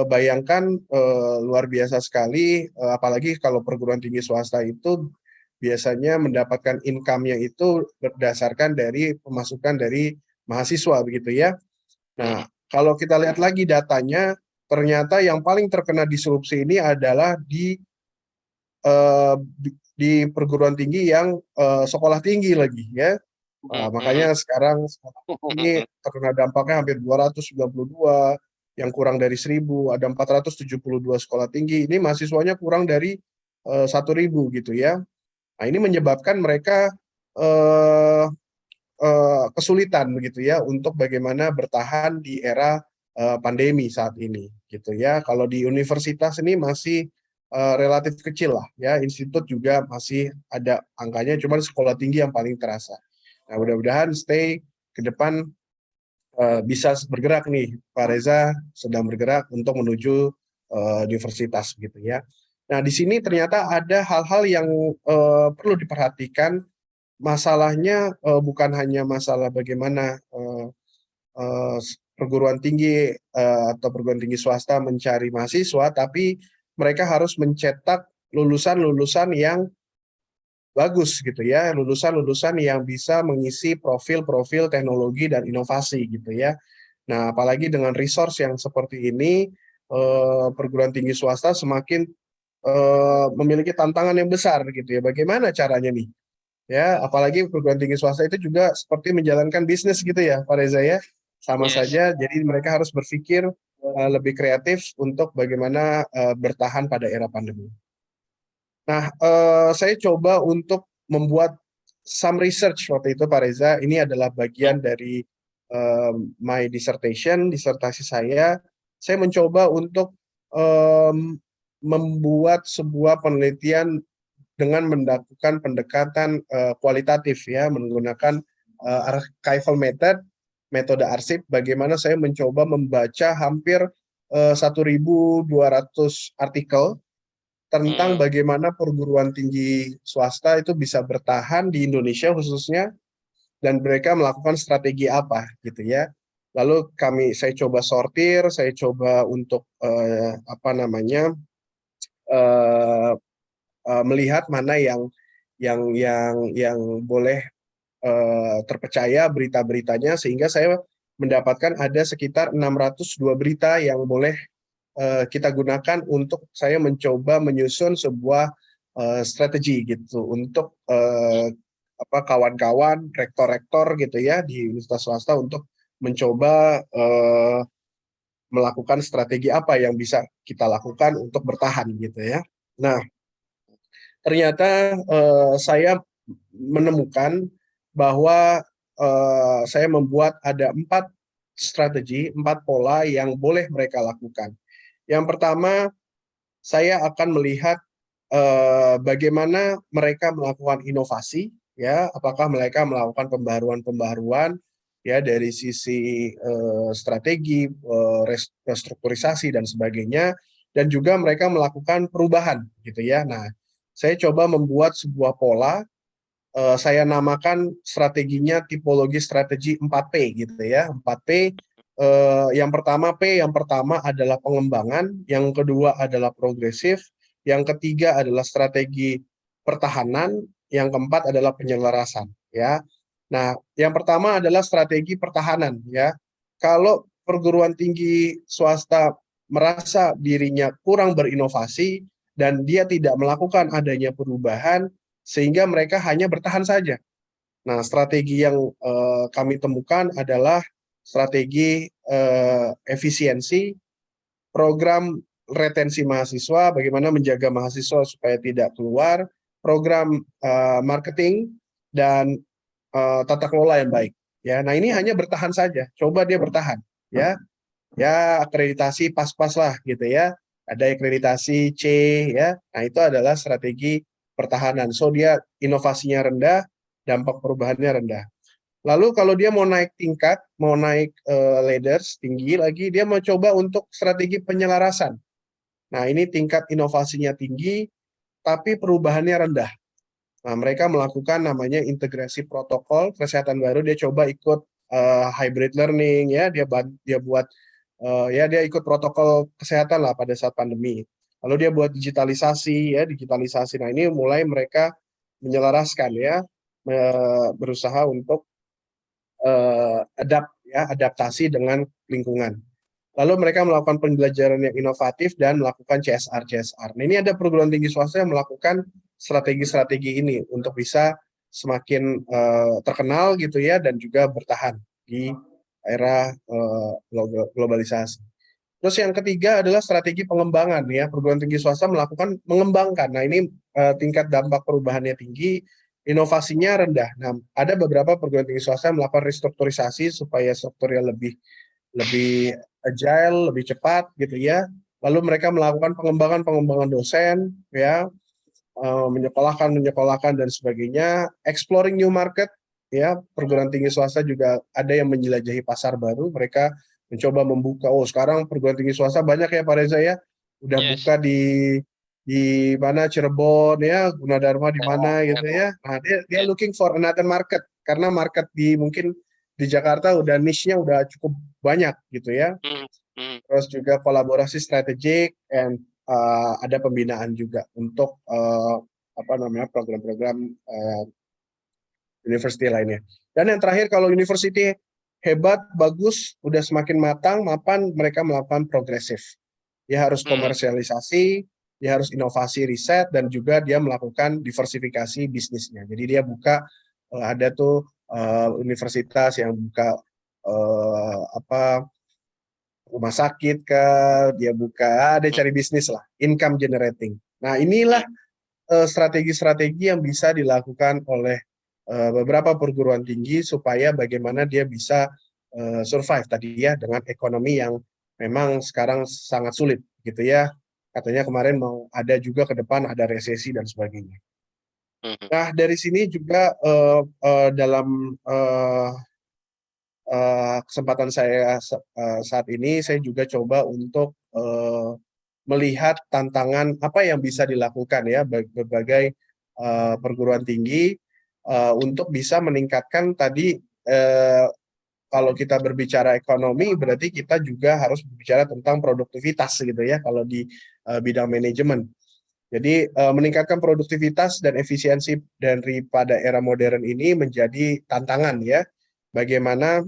bayangkan luar biasa sekali, apalagi kalau perguruan tinggi swasta itu biasanya mendapatkan income-nya itu berdasarkan dari pemasukan dari mahasiswa begitu ya. Nah, kalau kita lihat lagi datanya, ternyata yang paling terkena disrupsi ini adalah di perguruan tinggi yang sekolah tinggi lagi ya. Makanya sekarang ini terkena dampaknya hampir 292, yang kurang dari 1.000, ada 472 sekolah tinggi. Ini mahasiswanya kurang dari 1.000 gitu ya. Nah, ini menyebabkan mereka kesulitan begitu ya untuk bagaimana bertahan di era pandemi saat ini gitu ya. Kalau di universitas ini masih relatif kecil lah ya, institut juga masih ada angkanya, cuman sekolah tinggi yang paling terasa. Nah, mudah-mudahan stay ke depan bisa bergerak nih, Pak Reza sedang bergerak untuk menuju universitas gitu ya. Nah, di sini ternyata ada hal-hal yang perlu diperhatikan masalahnya bukan hanya masalah bagaimana perguruan tinggi atau perguruan tinggi swasta mencari mahasiswa, tapi mereka harus mencetak lulusan-lulusan yang bagus gitu ya, lulusan-lulusan yang bisa mengisi profil-profil teknologi dan inovasi gitu ya. Nah, apalagi dengan resource yang seperti ini, perguruan tinggi swasta semakin memiliki tantangan yang besar gitu ya. Bagaimana caranya nih? Ya, apalagi perguruan tinggi swasta itu juga seperti menjalankan bisnis gitu ya, Pak Reza ya. Sama Yes. saja, jadi mereka harus berpikir lebih kreatif untuk bagaimana bertahan pada era pandemi. Nah, saya coba untuk membuat some research waktu itu, Pak Reza. Ini adalah bagian dari my dissertation, disertasi saya. Saya mencoba untuk membuat sebuah penelitian dengan melakukan pendekatan kualitatif ya, menggunakan archival method, metode arsip. Bagaimana saya mencoba membaca hampir 1.200 artikel tentang bagaimana perguruan tinggi swasta itu bisa bertahan di Indonesia khususnya, dan mereka melakukan strategi apa gitu ya. Lalu saya coba sortir, saya coba untuk melihat mana yang boleh terpercaya berita-beritanya, sehingga saya mendapatkan ada sekitar 602 berita yang boleh kita gunakan untuk saya mencoba menyusun sebuah strategi gitu untuk kawan-kawan rektor-rektor gitu ya di universitas swasta untuk mencoba melakukan strategi apa yang bisa kita lakukan untuk bertahan gitu ya. Nah, ternyata saya menemukan bahwa saya membuat ada 4 strategi, 4 pola yang boleh mereka lakukan. Yang pertama, saya akan melihat bagaimana mereka melakukan inovasi, ya, apakah mereka melakukan pembaruan-pembaruan, ya, dari sisi strategi, restrukturisasi dan sebagainya, dan juga mereka melakukan perubahan, gitu ya. Nah, saya coba membuat sebuah pola, saya namakan strateginya tipologi strategi 4P, gitu ya, 4P. Yang pertama adalah pengembangan, yang kedua adalah progresif, yang ketiga adalah strategi pertahanan, yang keempat adalah penyelarasan ya. Nah, yang pertama adalah strategi pertahanan ya. Kalau perguruan tinggi swasta merasa dirinya kurang berinovasi dan dia tidak melakukan adanya perubahan sehingga mereka hanya bertahan saja. Nah, strategi yang kami temukan adalah strategi efisiensi, program retensi mahasiswa, bagaimana menjaga mahasiswa supaya tidak keluar, program marketing, dan tata kelola yang baik. Ya, nah ini hanya bertahan saja. Coba dia bertahan, ya, ya akreditasi pas-pas lah gitu ya. Ada akreditasi C, ya. Nah itu adalah strategi pertahanan. So dia inovasinya rendah, dampak perubahannya rendah. Lalu kalau dia mau naik tingkat, mau naik ladders tinggi lagi, dia mau coba untuk strategi penyelarasan. Nah, ini tingkat inovasinya tinggi, tapi perubahannya rendah. Nah, mereka melakukan namanya integrasi protokol kesehatan baru. Dia coba ikut hybrid learning, ya, dia buat dia ikut protokol kesehatan lah pada saat pandemi. Lalu dia buat digitalisasi, ya, digitalisasi. Nah, ini mulai mereka menyelaraskan, ya, berusaha untuk adaptasi dengan lingkungan. Lalu mereka melakukan pembelajaran yang inovatif dan melakukan CSR. Nah, ini ada perguruan tinggi swasta yang melakukan strategi-strategi ini untuk bisa semakin terkenal gitu ya, dan juga bertahan di era globalisasi. Terus yang ketiga adalah strategi pengembangan ya, perguruan tinggi swasta melakukan mengembangkan. Nah, ini tingkat dampak perubahannya tinggi, inovasinya rendah. Nah, ada beberapa perguruan tinggi swasta yang melakukan restrukturisasi supaya strukturnya lebih agile, lebih cepat gitu ya. Lalu mereka melakukan pengembangan dosen ya, menyekolahkan dan sebagainya, exploring new market ya. Perguruan tinggi swasta juga ada yang menjelajahi pasar baru, mereka mencoba membuka, sekarang perguruan tinggi swasta banyak ya Pak Reza ya, udah buka di di mana Cirebon ya, Gunadarma di mana gitu ya. Nah, dia looking for another market karena market mungkin di Jakarta udah niche-nya udah cukup banyak gitu ya. Terus juga kolaborasi strategik and ada pembinaan juga untuk program-program university lainnya. Dan yang terakhir, kalau university hebat, bagus, udah semakin matang, mapan, mereka melakukan progresif. Dia harus komersialisasi, dia harus inovasi riset, dan juga dia melakukan diversifikasi bisnisnya. Jadi dia buka, ada tuh universitas yang buka rumah sakit dia buka, dia cari bisnis lah, income generating. Nah, inilah strategi-strategi yang bisa dilakukan oleh beberapa perguruan tinggi supaya bagaimana dia bisa survive tadi ya dengan ekonomi yang memang sekarang sangat sulit gitu ya. Katanya kemarin mau ada juga ke depan ada resesi dan sebagainya. Nah, dari sini juga dalam kesempatan saya saat ini, saya juga coba untuk melihat tantangan apa yang bisa dilakukan ya berbagai perguruan tinggi untuk bisa meningkatkan tadi kalau kita berbicara ekonomi berarti kita juga harus berbicara tentang produktivitas gitu ya kalau di bidang manajemen. Jadi meningkatkan produktivitas dan efisiensi daripada era modern ini menjadi tantangan ya. Bagaimana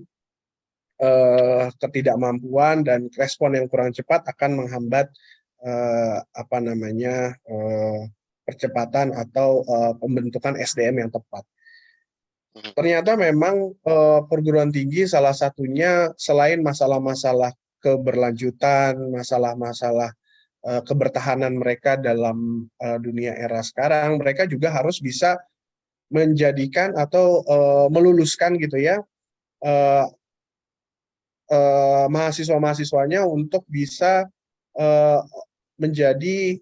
ketidakmampuan dan respon yang kurang cepat akan menghambat percepatan atau pembentukan SDM yang tepat. Ternyata memang perguruan tinggi salah satunya selain masalah-masalah keberlanjutan, masalah-masalah kebertahanan mereka dalam dunia era sekarang, mereka juga harus bisa menjadikan atau meluluskan gitu ya mahasiswa-mahasiswanya untuk bisa menjadi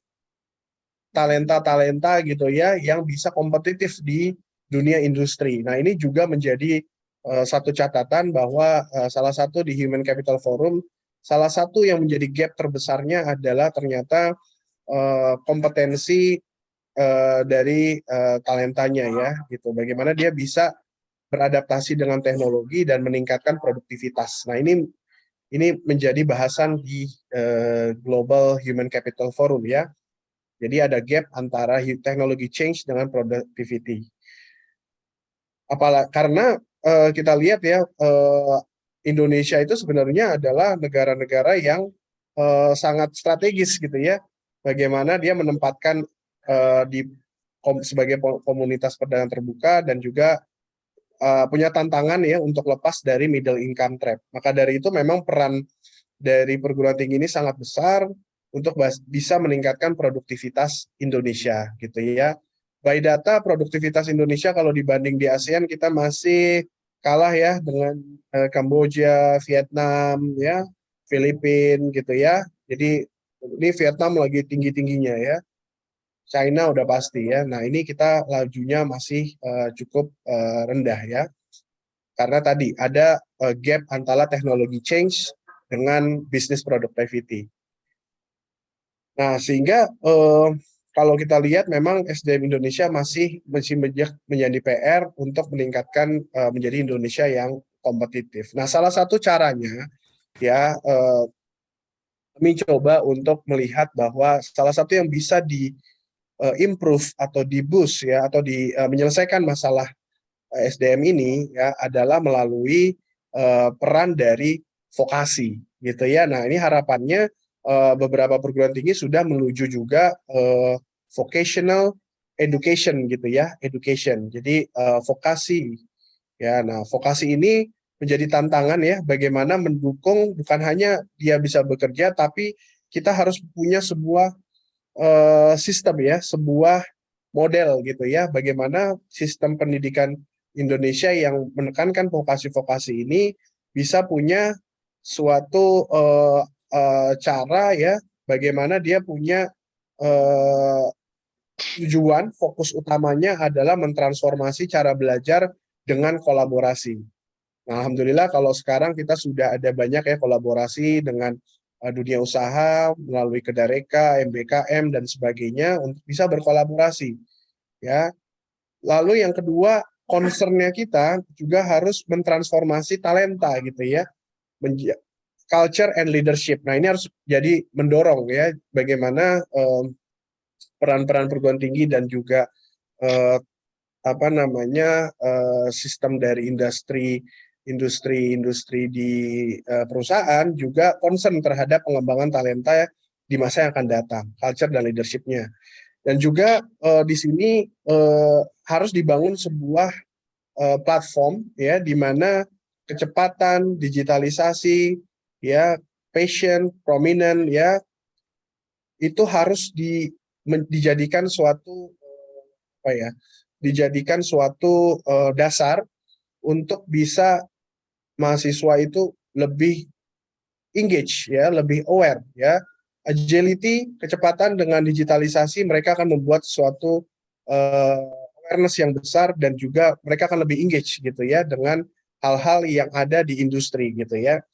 talenta-talenta gitu ya yang bisa kompetitif di dunia industri. Nah, ini juga menjadi satu catatan bahwa salah satu di Human Capital Forum, salah satu yang menjadi gap terbesarnya adalah ternyata kompetensi dari talentanya ya, gitu. Bagaimana dia bisa beradaptasi dengan teknologi dan meningkatkan produktivitas. Nah, ini menjadi bahasan di Global Human Capital Forum ya. Jadi ada gap antara teknologi change dengan productivity. Karena kita lihat ya Indonesia itu sebenarnya adalah negara-negara yang sangat strategis gitu ya. Bagaimana dia menempatkan sebagai komunitas perdagangan terbuka dan juga punya tantangan ya untuk lepas dari middle income trap. Maka dari itu memang peran dari perguruan tinggi ini sangat besar untuk bisa meningkatkan produktivitas Indonesia gitu ya. By data produktivitas Indonesia kalau dibanding di ASEAN kita masih kalah ya dengan Kamboja, Vietnam ya, Filipina gitu ya. Jadi ini Vietnam lagi tinggi-tingginya ya. China udah pasti ya. Nah, ini kita lajunya masih cukup rendah ya. Karena tadi ada gap antara teknologi change dengan business productivity. Nah, sehingga kalau kita lihat memang SDM Indonesia masih menjadi PR untuk meningkatkan menjadi Indonesia yang kompetitif. Nah, salah satu caranya ya kami coba untuk melihat bahwa salah satu yang bisa improve atau di-boost ya atau menyelesaikan masalah SDM ini ya adalah melalui peran dari vokasi gitu ya. Nah, ini harapannya beberapa perguruan tinggi sudah menuju juga vocational education gitu ya, education. Jadi vokasi ya. Nah, vokasi ini menjadi tantangan ya bagaimana mendukung bukan hanya dia bisa bekerja tapi kita harus punya sebuah sistem ya, sebuah model gitu ya, bagaimana sistem pendidikan Indonesia yang menekankan vokasi-vokasi ini bisa punya suatu cara ya, bagaimana dia punya tujuan, fokus utamanya adalah mentransformasi cara belajar dengan kolaborasi. Nah, alhamdulillah kalau sekarang kita sudah ada banyak ya kolaborasi dengan dunia usaha melalui Kedareka, MBKM dan sebagainya untuk bisa berkolaborasi ya. Lalu yang kedua, concernnya kita juga harus mentransformasi talenta gitu ya, culture and leadership. Nah, ini harus jadi mendorong ya bagaimana peran-peran perguruan tinggi dan juga sistem dari industri di perusahaan juga concern terhadap pengembangan talenta di masa yang akan datang, culture dan leadership-nya. Dan juga di sini harus dibangun sebuah platform ya di mana kecepatan, digitalisasi, ya, passion, prominent ya itu harus dijadikan suatu dasar untuk bisa mahasiswa itu lebih engage ya, lebih aware ya. Agility, kecepatan dengan digitalisasi mereka akan membuat suatu awareness yang besar dan juga mereka akan lebih engage gitu ya dengan hal-hal yang ada di industri gitu ya.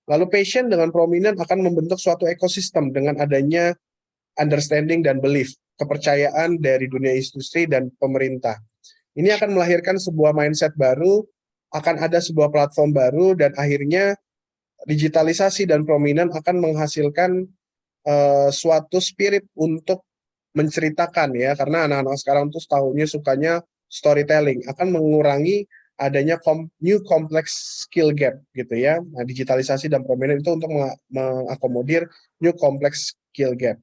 Lalu passion dengan prominent akan membentuk suatu ekosistem dengan adanya understanding dan belief, kepercayaan dari dunia industri dan pemerintah. Ini akan melahirkan sebuah mindset baru, akan ada sebuah platform baru, dan akhirnya digitalisasi dan prominent akan menghasilkan suatu spirit untuk menceritakan ya, karena anak-anak sekarang tuh tahunya sukanya storytelling, akan mengurangi adanya new complex skill gap gitu ya. Nah, digitalisasi dan prominent itu untuk mengakomodir new complex skill gap.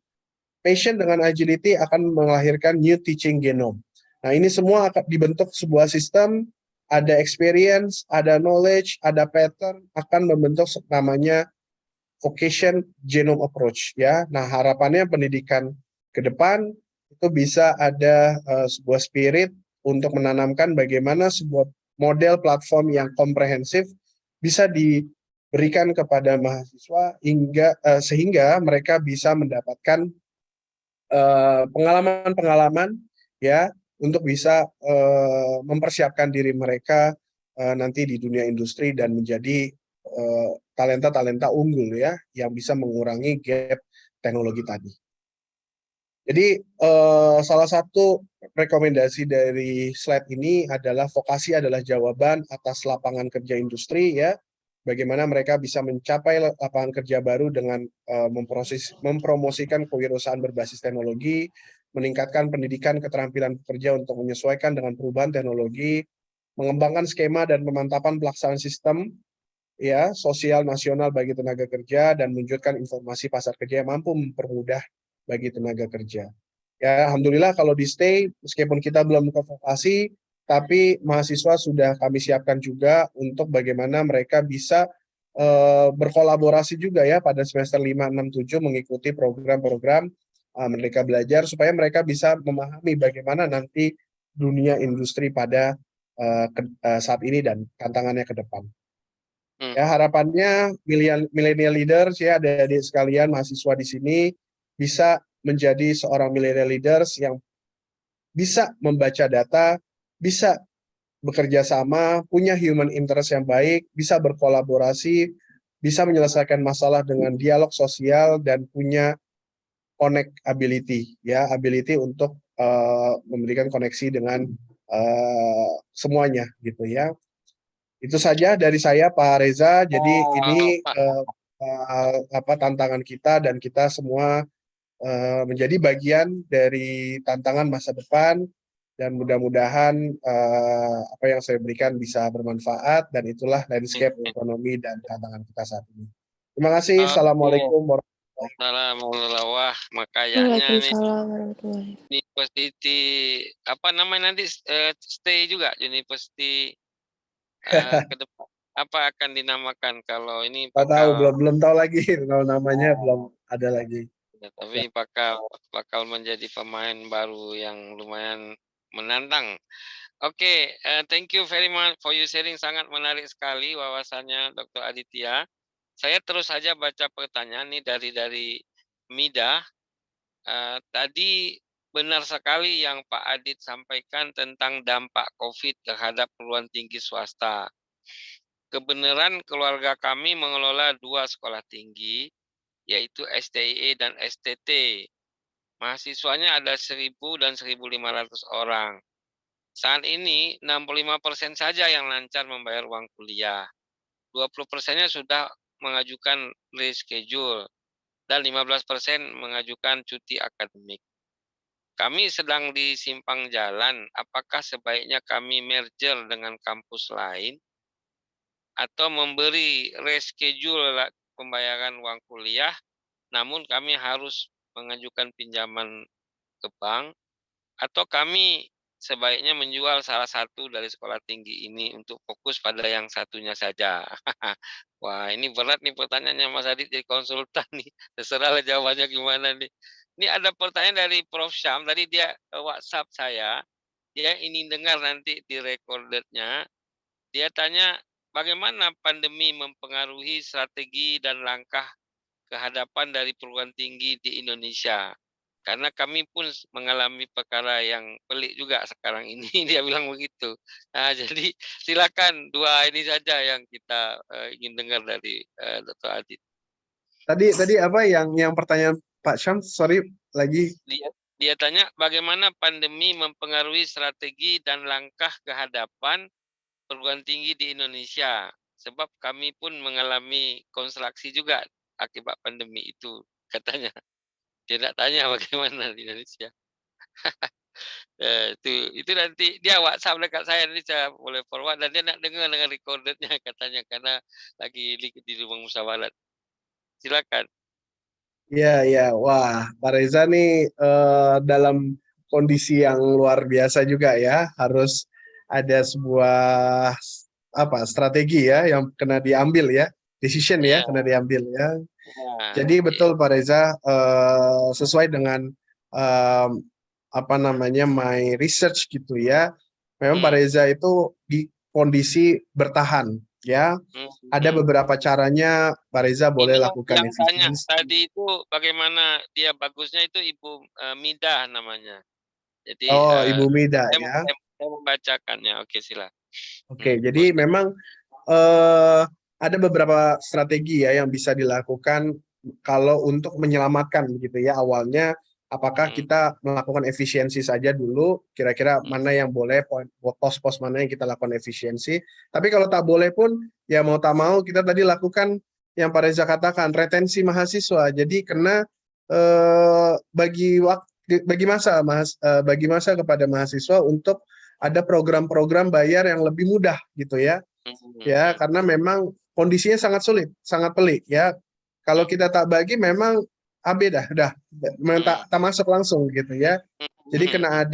Passion dengan agility akan melahirkan new teaching genome. Nah, ini semua akan dibentuk sebuah sistem, ada experience, ada knowledge, ada pattern, akan membentuk namanya vocation genome approach ya. Nah, harapannya pendidikan ke depan itu bisa ada sebuah spirit untuk menanamkan bagaimana sebuah model platform yang komprehensif bisa diberikan kepada mahasiswa sehingga mereka bisa mendapatkan pengalaman-pengalaman ya untuk bisa mempersiapkan diri mereka nanti di dunia industri dan menjadi talenta-talenta unggul ya yang bisa mengurangi gap teknologi tadi. Jadi salah satu rekomendasi dari slide ini adalah vokasi adalah jawaban atas lapangan kerja industri ya. Bagaimana mereka bisa mencapai lapangan kerja baru dengan mempromosikan kewirausahaan berbasis teknologi, meningkatkan pendidikan keterampilan pekerja untuk menyesuaikan dengan perubahan teknologi, mengembangkan skema dan pemantapan pelaksanaan sistem ya sosial nasional bagi tenaga kerja dan menunjukkan informasi pasar kerja yang mampu mempermudah bagi tenaga kerja. Ya, alhamdulillah kalau di stay meskipun kita belum ke vokasi, tapi mahasiswa sudah kami siapkan juga untuk bagaimana mereka bisa berkolaborasi juga ya pada semester 5, 6, 7 mengikuti program-program mereka belajar supaya mereka bisa memahami bagaimana nanti dunia industri pada saat ini dan tantangannya ke depan. Ya, harapannya millennial leaders ya adik-adik sekalian mahasiswa di sini bisa menjadi seorang millennial leaders yang bisa membaca data, bisa bekerja sama, punya human interest yang baik, bisa berkolaborasi, bisa menyelesaikan masalah dengan dialog sosial dan punya connect ability ya, ability untuk memberikan koneksi dengan semuanya gitu ya. Itu saja dari saya Pak Reza. Jadi ini tantangan kita dan kita semua menjadi bagian dari tantangan masa depan dan mudah-mudahan apa yang saya berikan bisa bermanfaat dan itulah landscape ekonomi dan tantangan kita saat ini. Terima kasih. Assalamualaikum warahmatullahi wabarakatuh. Wah, makanya nih Waalaikumsalam warahmatullahi. University apa namanya nanti stay juga University ke depan apa akan dinamakan kalau ini belum tahu lagi kalau namanya belum ada lagi. Ya, tapi bakal menjadi pemain baru yang lumayan menantang. Oke, thank you very much for you sharing, sangat menarik sekali wawasannya Dr. Aditya. Saya terus saja baca pertanyaan nih dari Mida. Tadi benar sekali yang Pak Adit sampaikan tentang dampak COVID terhadap perguruan tinggi swasta. Kebenaran keluarga kami mengelola 2 sekolah tinggi yaitu STIE dan STT. Mahasiswanya ada 1.000 dan 1.500 orang. Saat ini 65% saja yang lancar membayar uang kuliah. 20%-nya sudah mengajukan reschedule dan 15% mengajukan cuti akademik. Kami sedang di simpang jalan, apakah sebaiknya kami merger dengan kampus lain atau memberi reschedule pembayaran uang kuliah, namun kami harus mengajukan pinjaman ke bank, atau kami sebaiknya menjual salah satu dari sekolah tinggi ini untuk fokus pada yang satunya saja. Wah, ini berat nih pertanyaannya Mas Adit jadi konsultan nih. Terserah jawabannya gimana nih. Ini ada pertanyaan dari Prof. Syam, tadi dia WhatsApp saya. Dia ingin dengar nanti di recordednya. Dia tanya, bagaimana pandemi mempengaruhi strategi dan langkah kehadapan dari perguruan tinggi di Indonesia? Karena kami pun mengalami perkara yang pelik juga sekarang ini, dia bilang begitu. Nah, jadi silakan dua ini saja yang kita ingin dengar dari Dr. Adit. Tadi apa yang pertanyaan Pak Syam? Sorry lagi. Dia tanya bagaimana pandemi mempengaruhi strategi dan langkah kehadapan perguruan tinggi di Indonesia. Sebab kami pun mengalami konstruksi juga akibat pandemi itu, katanya. Dia nak tanya bagaimana di Indonesia. Itu nanti dia WhatsApp dekat saya, nanti saya boleh forward, dan dia nak dengar dengan recordednya katanya, karena lagi di rumah musyawarat. Silakan. Ya. Wah, Pak Reza nih dalam kondisi yang luar biasa juga ya. Harus ada sebuah strategi ya yang kena diambil ya. Decision ya kena diambil ya. Jadi betul Pak Reza, sesuai dengan my research gitu ya. Memang Pak Reza itu di kondisi bertahan ya. Ada beberapa caranya Pak Reza boleh lakukan yang efisiensi. Tanya tadi itu bagaimana dia bagusnya itu Ibu Mida namanya. Jadi Ibu Mida ya. Saya membacakannya. Oke, silakan. Oke, jadi memang ada beberapa strategi ya yang bisa dilakukan kalau untuk menyelamatkan gitu ya. Awalnya apakah kita melakukan efisiensi saja dulu, kira-kira mana yang boleh, pos-pos mana yang kita lakukan efisiensi. Tapi kalau tak boleh pun, ya mau tak mau kita tadi lakukan yang Pak Reza katakan, retensi mahasiswa. Jadi kena bagi masa kepada mahasiswa untuk ada program-program bayar yang lebih mudah gitu ya. Ya, karena memang kondisinya sangat sulit, sangat pelik ya. Kalau kita tak bagi memang udah tak masuk langsung gitu ya. Jadi kena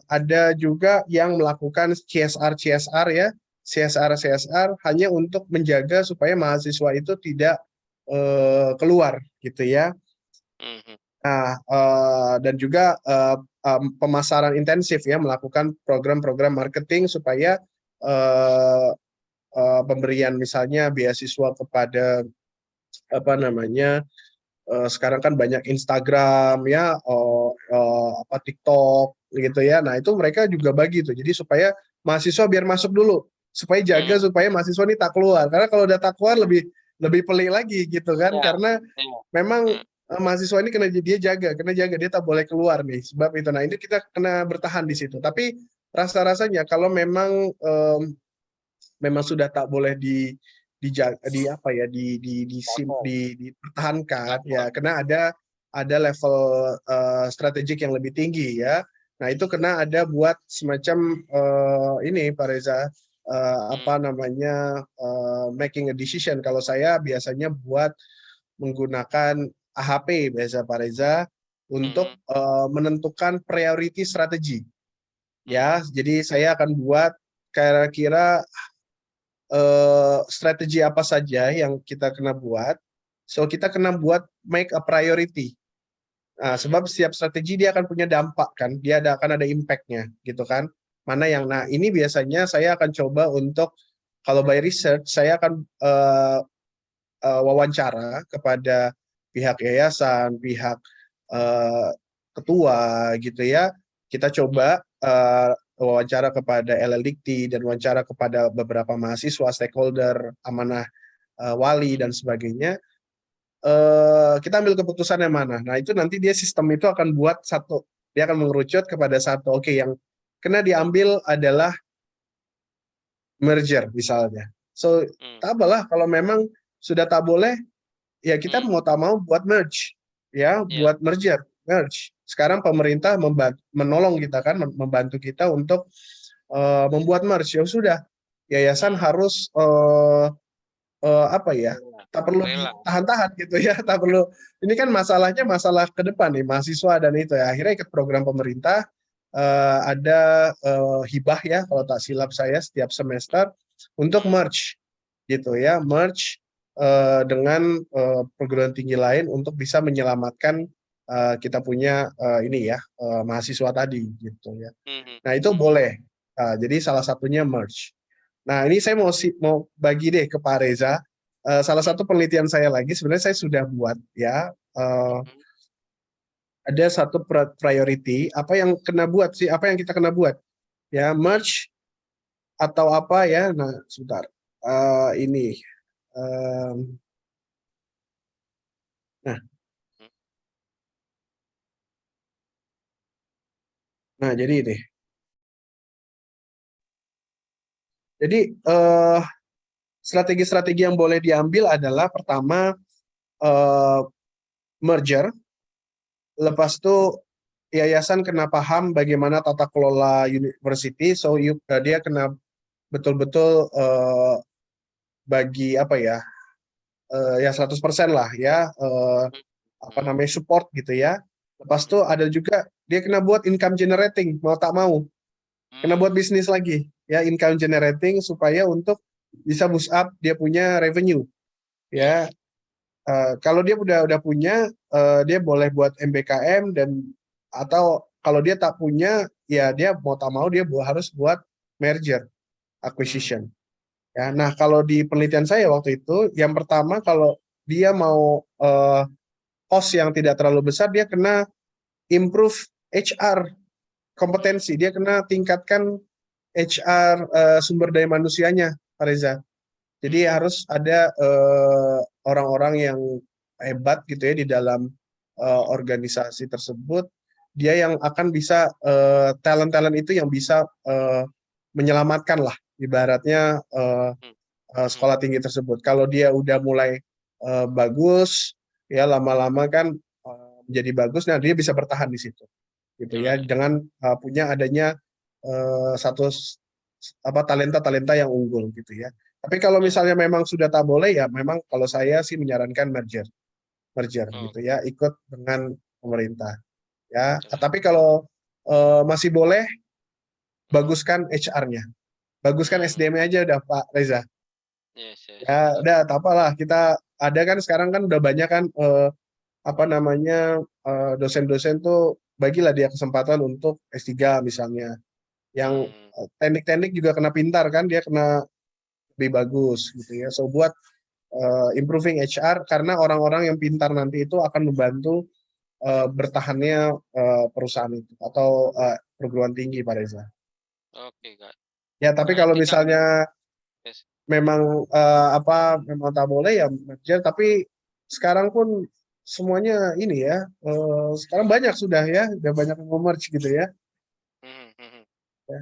ada juga yang melakukan CSR ya, CSR hanya untuk menjaga supaya mahasiswa itu tidak keluar gitu ya. Nah, dan juga pemasaran intensif ya, melakukan program-program marketing supaya pemberian misalnya beasiswa kepada sekarang kan banyak Instagram ya, TikTok gitu ya. Nah, itu mereka juga bagi tuh. Jadi supaya mahasiswa biar masuk dulu, supaya jaga supaya mahasiswa ini tak keluar. Karena kalau udah tak keluar lebih pelik lagi gitu kan. Karena memang mahasiswa ini kena jaga dia tak boleh keluar nih. Sebab itu. Nah, ini kita kena bertahan di situ. Tapi rasa-rasanya kalau memang sudah tak boleh dipertahankan ya, karena ada level strategik yang lebih tinggi ya. Nah, itu kena ada buat semacam ini Pak Reza, making a decision. Kalau saya biasanya buat menggunakan AHP biasa Pak Reza untuk menentukan priority strategi. Ya, jadi saya akan buat kira-kira strategi apa saja yang kita kena buat. So kita kena buat make a priority. Nah, sebab setiap strategi dia akan punya dampak kan, dia akan ada impact-nya gitu kan. Mana yang ini biasanya saya akan coba untuk, kalau by research saya akan wawancara kepada pihak yayasan, pihak ketua gitu ya. Kita coba wawancara kepada LLDikti dan wawancara kepada beberapa mahasiswa, stakeholder, amanah wali dan sebagainya. kita ambil keputusan yang mana. Nah itu nanti dia sistem itu akan buat satu, dia akan mengerucut kepada satu. Oke, yang kena diambil adalah merger misalnya. So tak apalah kalau memang sudah tak boleh, ya kita mau tak mau buat merge, ya buat merge. Sekarang pemerintah menolong kita kan, membantu kita untuk membuat merge. Ya sudah, yayasan harus apa ya? Tak perlu ditahan-tahan gitu ya, tak perlu. Ini kan masalahnya masalah ke depan nih, mahasiswa dan itu ya. Akhirnya ikut program pemerintah, ada hibah ya, kalau tak silap saya setiap semester untuk merge gitu ya, merge dengan perguruan tinggi lain untuk bisa menyelamatkan kita punya ini ya mahasiswa tadi gitu ya. Nah itu boleh. Jadi salah satunya merge. Nah ini saya mau bagi deh ke Pak Reza. Salah satu penelitian saya lagi sebenarnya saya sudah buat ya. Ada satu priority apa yang kena buat sih, apa yang kita kena buat ya, merge atau apa ya. Nah sebentar, ini nah jadi ini, jadi strategi-strategi yang boleh diambil adalah pertama merger, lepas itu yayasan kena paham bagaimana tata kelola university, so dia kena betul-betul bagi apa ya, ya 100% lah ya, apa namanya, support gitu ya. Lepas itu ada juga dia kena buat income generating, mau tak mau kena buat bisnis lagi ya, income generating supaya untuk bisa boost up dia punya revenue ya. Kalau dia udah punya, dia boleh buat MBKM, dan atau kalau dia tak punya ya dia mau tak mau dia harus buat merger acquisition ya. Nah kalau di penelitian saya waktu itu, yang pertama kalau dia mau cost yang tidak terlalu besar, dia kena improve HR kompetensi, dia kena tingkatkan HR sumber daya manusianya, Pak Reza. Jadi harus ada orang-orang yang hebat gitu ya di dalam organisasi tersebut. Dia yang akan bisa talent-talent itu yang bisa menyelamatkan lah ibaratnya sekolah tinggi tersebut. Kalau dia udah mulai bagus ya, lama-lama kan menjadi bagus, nah dia bisa bertahan di situ gitu ya, dengan punya adanya satu apa talenta-talenta yang unggul gitu ya. Tapi kalau misalnya memang sudah tak boleh ya, memang kalau saya sih menyarankan merger gitu ya, ikut dengan pemerintah ya. Tapi kalau masih boleh, baguskan HR-nya, baguskan SDM-nya aja udah Pak Reza. Ya udah, tak apalah, kita ada kan sekarang kan udah banyak kan apa namanya dosen-dosen tuh, bagilah dia kesempatan untuk S3 misalnya, yang teknik-teknik juga kena pintar kan, dia kena lebih bagus gitu ya. So buat improving HR, karena orang-orang yang pintar nanti itu akan membantu bertahannya perusahaan itu atau perguruan tinggi, Pak Reza. Oke, Kak. Ya tapi kalau misalnya memang apa memang tak boleh ya merger, tapi sekarang pun semuanya ini ya, sekarang banyak sudah ya, udah banyak yang merge gitu ya. Ya.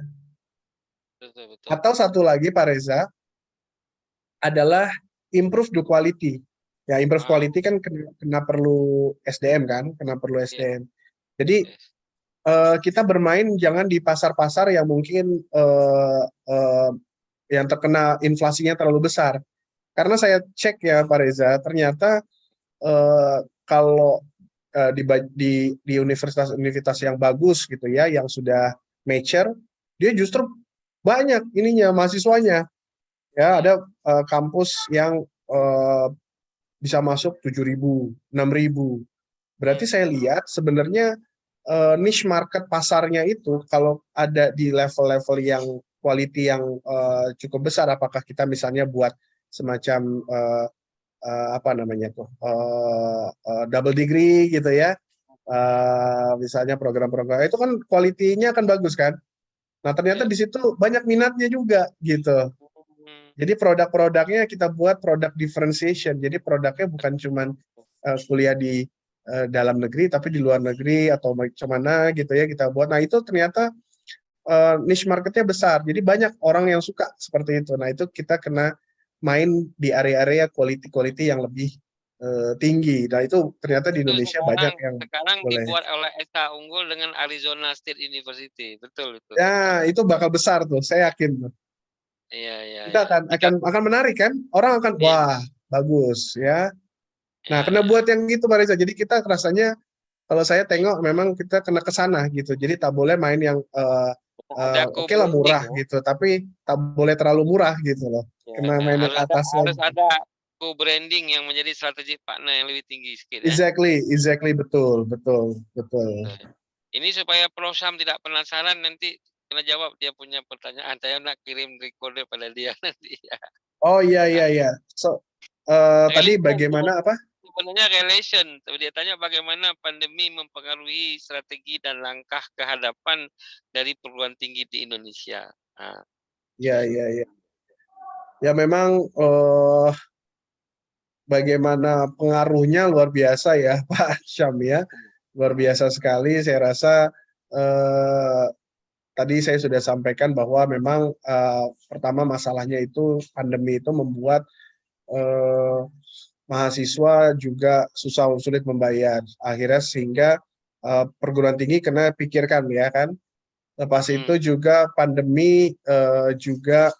Betul. Atau satu lagi Pak Reza adalah improve the quality. Ya, improve quality kan kena perlu SDM kan, kena perlu SDM. Jadi kita bermain jangan di pasar-pasar yang mungkin yang terkena inflasinya terlalu besar. Karena saya cek ya Pak Reza, ternyata kalau di universitas-universitas yang bagus gitu ya, yang sudah mature, dia justru banyak ininya mahasiswanya. Ya, ada kampus yang bisa masuk 7.000, 6.000. Berarti saya lihat sebenarnya niche market pasarnya itu kalau ada di level-level yang quality yang cukup besar, apakah kita misalnya buat semacam apa namanya tuh double degree gitu ya, misalnya program-program itu kan quality-nya akan bagus kan. Nah ternyata di situ banyak minatnya juga gitu. Jadi produk-produknya kita buat produk differentiation. Jadi produknya bukan cuman kuliah di dalam negeri, tapi di luar negeri atau macam mana gitu ya kita buat. Nah itu ternyata niche marketnya besar, jadi banyak orang yang suka seperti itu. Nah itu kita kena main di area-area quality yang lebih tinggi. Nah itu ternyata di Itu Indonesia banyak yang sekarang boleh. dibuat oleh SK Unggul dengan Arizona State University, betul itu. Ya itu bakal besar tuh, saya yakin tuh. Iya, iya. Itu akan menarik kan, orang akan wah bagus ya. Nah kena buat yang gitu Pak Reza. Jadi kita rasanya kalau saya tengok memang kita kena ke sana gitu. Jadi tak boleh main yang oke lah murah gitu, tapi tak boleh terlalu murah gitu loh. Kena main ke atas harus ada co-branding yang menjadi strategic partner yang lebih tinggi sedikit ya. Exactly, betul. Ini supaya Prof Sam tidak penasaran, nanti kena jawab dia punya pertanyaan. Saya nak kirim recorder pada dia nanti ya. Oh iya. So tadi bagaimana apa? Sebenarnya relation. Dia tanya bagaimana pandemi mempengaruhi strategi dan langkah kehadapan dari perguruan tinggi di Indonesia. Nah. Ya. Ya memang bagaimana pengaruhnya luar biasa ya Pak Syam ya. Luar biasa sekali. Saya rasa tadi saya sudah sampaikan bahwa memang pertama masalahnya itu pandemi itu membuat mahasiswa juga sulit membayar. Akhirnya sehingga perguruan tinggi kena pikirkan ya kan. Lepas itu juga pandemi juga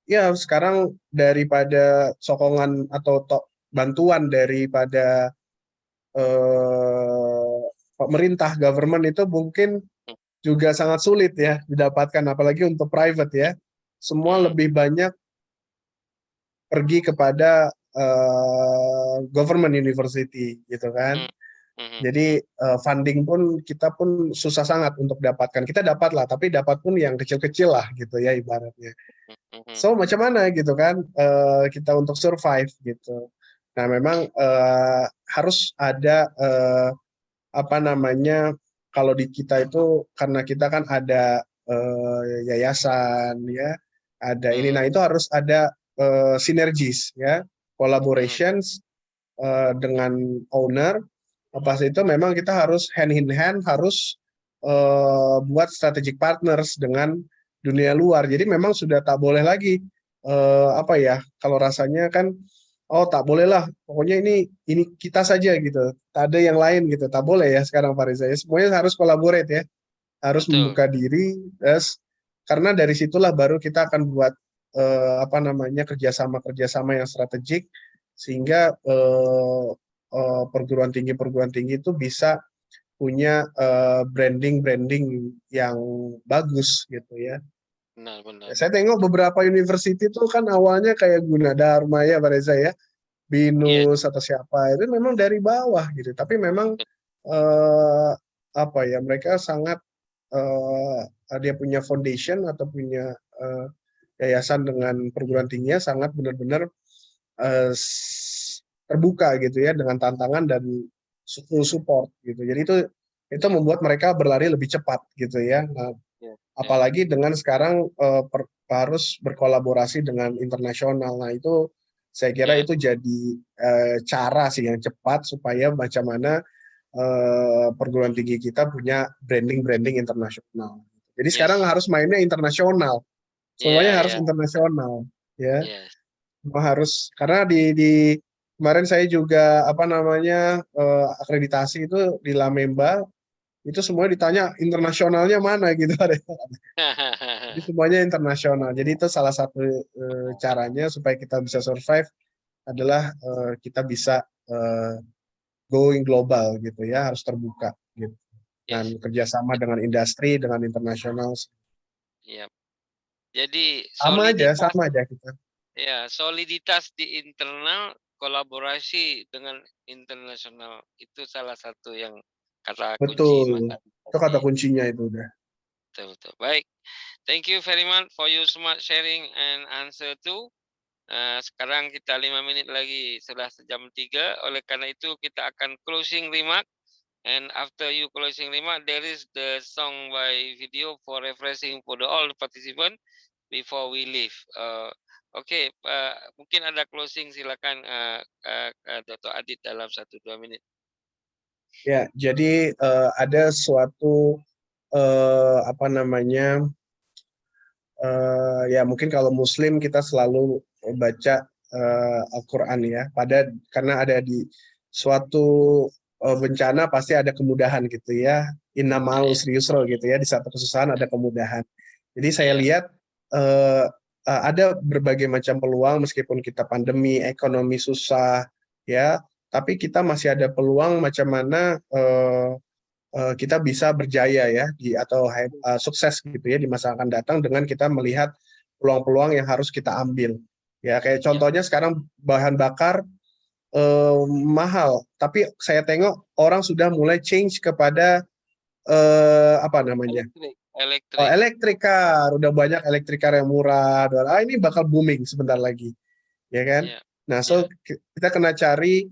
ya sekarang daripada sokongan atau bantuan daripada pemerintah government itu mungkin juga sangat sulit ya didapatkan, apalagi untuk private ya. Semua lebih banyak pergi kepada government university gitu kan. Jadi funding pun kita pun susah sangat untuk dapatkan. Kita dapat lah, tapi dapat pun yang kecil-kecil lah gitu ya ibaratnya. So macam mana gitu kan kita untuk survive gitu. Nah memang harus ada apa namanya, kalau di kita itu karena kita kan ada yayasan ya, ada ini. Nah itu harus ada sinergis ya, collaborations dengan owner. Pas itu memang kita harus hand in hand, harus buat strategic partners dengan dunia luar. Jadi memang sudah tak boleh lagi apa ya, kalau rasanya kan oh tak boleh lah, pokoknya ini kita saja gitu, tak ada yang lain gitu, tak boleh ya sekarang Pak Reza ya. Semuanya harus collaborate ya, harus membuka diri, karena dari situlah baru kita akan buat apa namanya kerjasama yang strategik, sehingga perguruan tinggi itu bisa punya branding yang bagus gitu ya. Benar. Saya tengok beberapa university itu kan awalnya kayak Gunadarma ya Pak Reza ya, BINUS atau siapa, itu memang dari bawah gitu, tapi memang apa ya, mereka sangat dia punya foundation atau punya yayasan dengan perguruan tingginya sangat benar-benar terbuka gitu ya, dengan tantangan dan full support gitu. Jadi itu membuat mereka berlari lebih cepat gitu ya. Nah, apalagi dengan sekarang harus berkolaborasi dengan internasional. Nah itu saya kira itu jadi cara sih yang cepat supaya macam mana perguruan tinggi kita punya branding internasional. Jadi sekarang harus mainnya internasional, semuanya harus internasional ya. Harus, karena di kemarin saya juga apa namanya akreditasi itu di Lamemba, itu semua ditanya internasionalnya mana gitu. Jadi semuanya internasional. Jadi itu salah satu caranya supaya kita bisa survive adalah kita bisa going global gitu ya, harus terbuka gitu. Dan kerjasama dengan industri, dengan internasional. Jadi sama aja kita. Ya, soliditas di internal, kolaborasi dengan internasional itu salah satu yang kata kunci. Itu kata kuncinya itu udah. Betul. Baik. Thank you very much for your smart sharing and answer too. Sekarang kita 5 menit lagi setelah jam 3. Oleh karena itu kita akan closing remark. And after you closing remark, there is the song by video for refreshing for all the participants before we leave. Oke, mungkin ada closing, silakan Dr. Adit dalam 1-2 menit. Ya, jadi ada suatu apa namanya, ya mungkin kalau Muslim kita selalu baca Al-Quran ya. Karena ada di suatu bencana pasti ada kemudahan gitu ya. Inna ma'al usri yusra gitu ya. Di satu kesusahan ada kemudahan. Jadi saya Iya. lihat ada berbagai macam peluang meskipun kita pandemi, ekonomi susah ya. Tapi kita masih ada peluang macam mana kita bisa berjaya ya atau sukses gitu ya di masa akan datang dengan kita melihat peluang-peluang yang harus kita ambil. Ya kayak contohnya sekarang bahan bakar mahal, tapi saya tengok orang sudah mulai change kepada apa namanya? Elektrik car, udah banyak elektrik car yang murah. Ini bakal booming sebentar lagi, ya kan? Iya. Nah, kita kena cari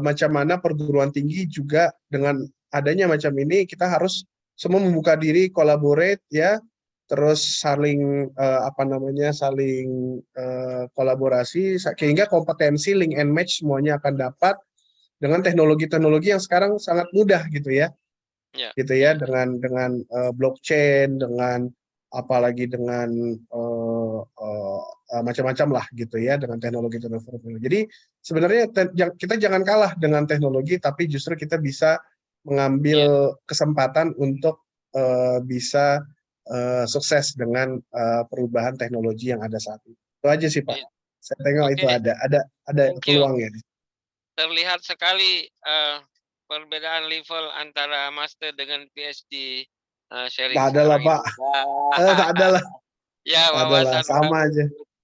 macam mana perguruan tinggi juga dengan adanya macam ini kita harus semua membuka diri, collaborate ya, terus saling saling kolaborasi sehingga kompetensi link and match semuanya akan dapat dengan teknologi-teknologi yang sekarang sangat mudah gitu ya. Gitu ya, dengan blockchain, dengan apalagi dengan macam-macam lah gitu ya, dengan teknologi. Jadi sebenarnya kita jangan kalah dengan teknologi, tapi justru kita bisa mengambil kesempatan untuk bisa sukses dengan perubahan teknologi yang ada saat ini. Itu aja sih Pak. Saya tengok itu ada peluangnya. Terlihat sekali perbedaan level antara master dengan PhD sharing tak ada lah Pak. Tak ada lah. Ya, wawasan sama aja.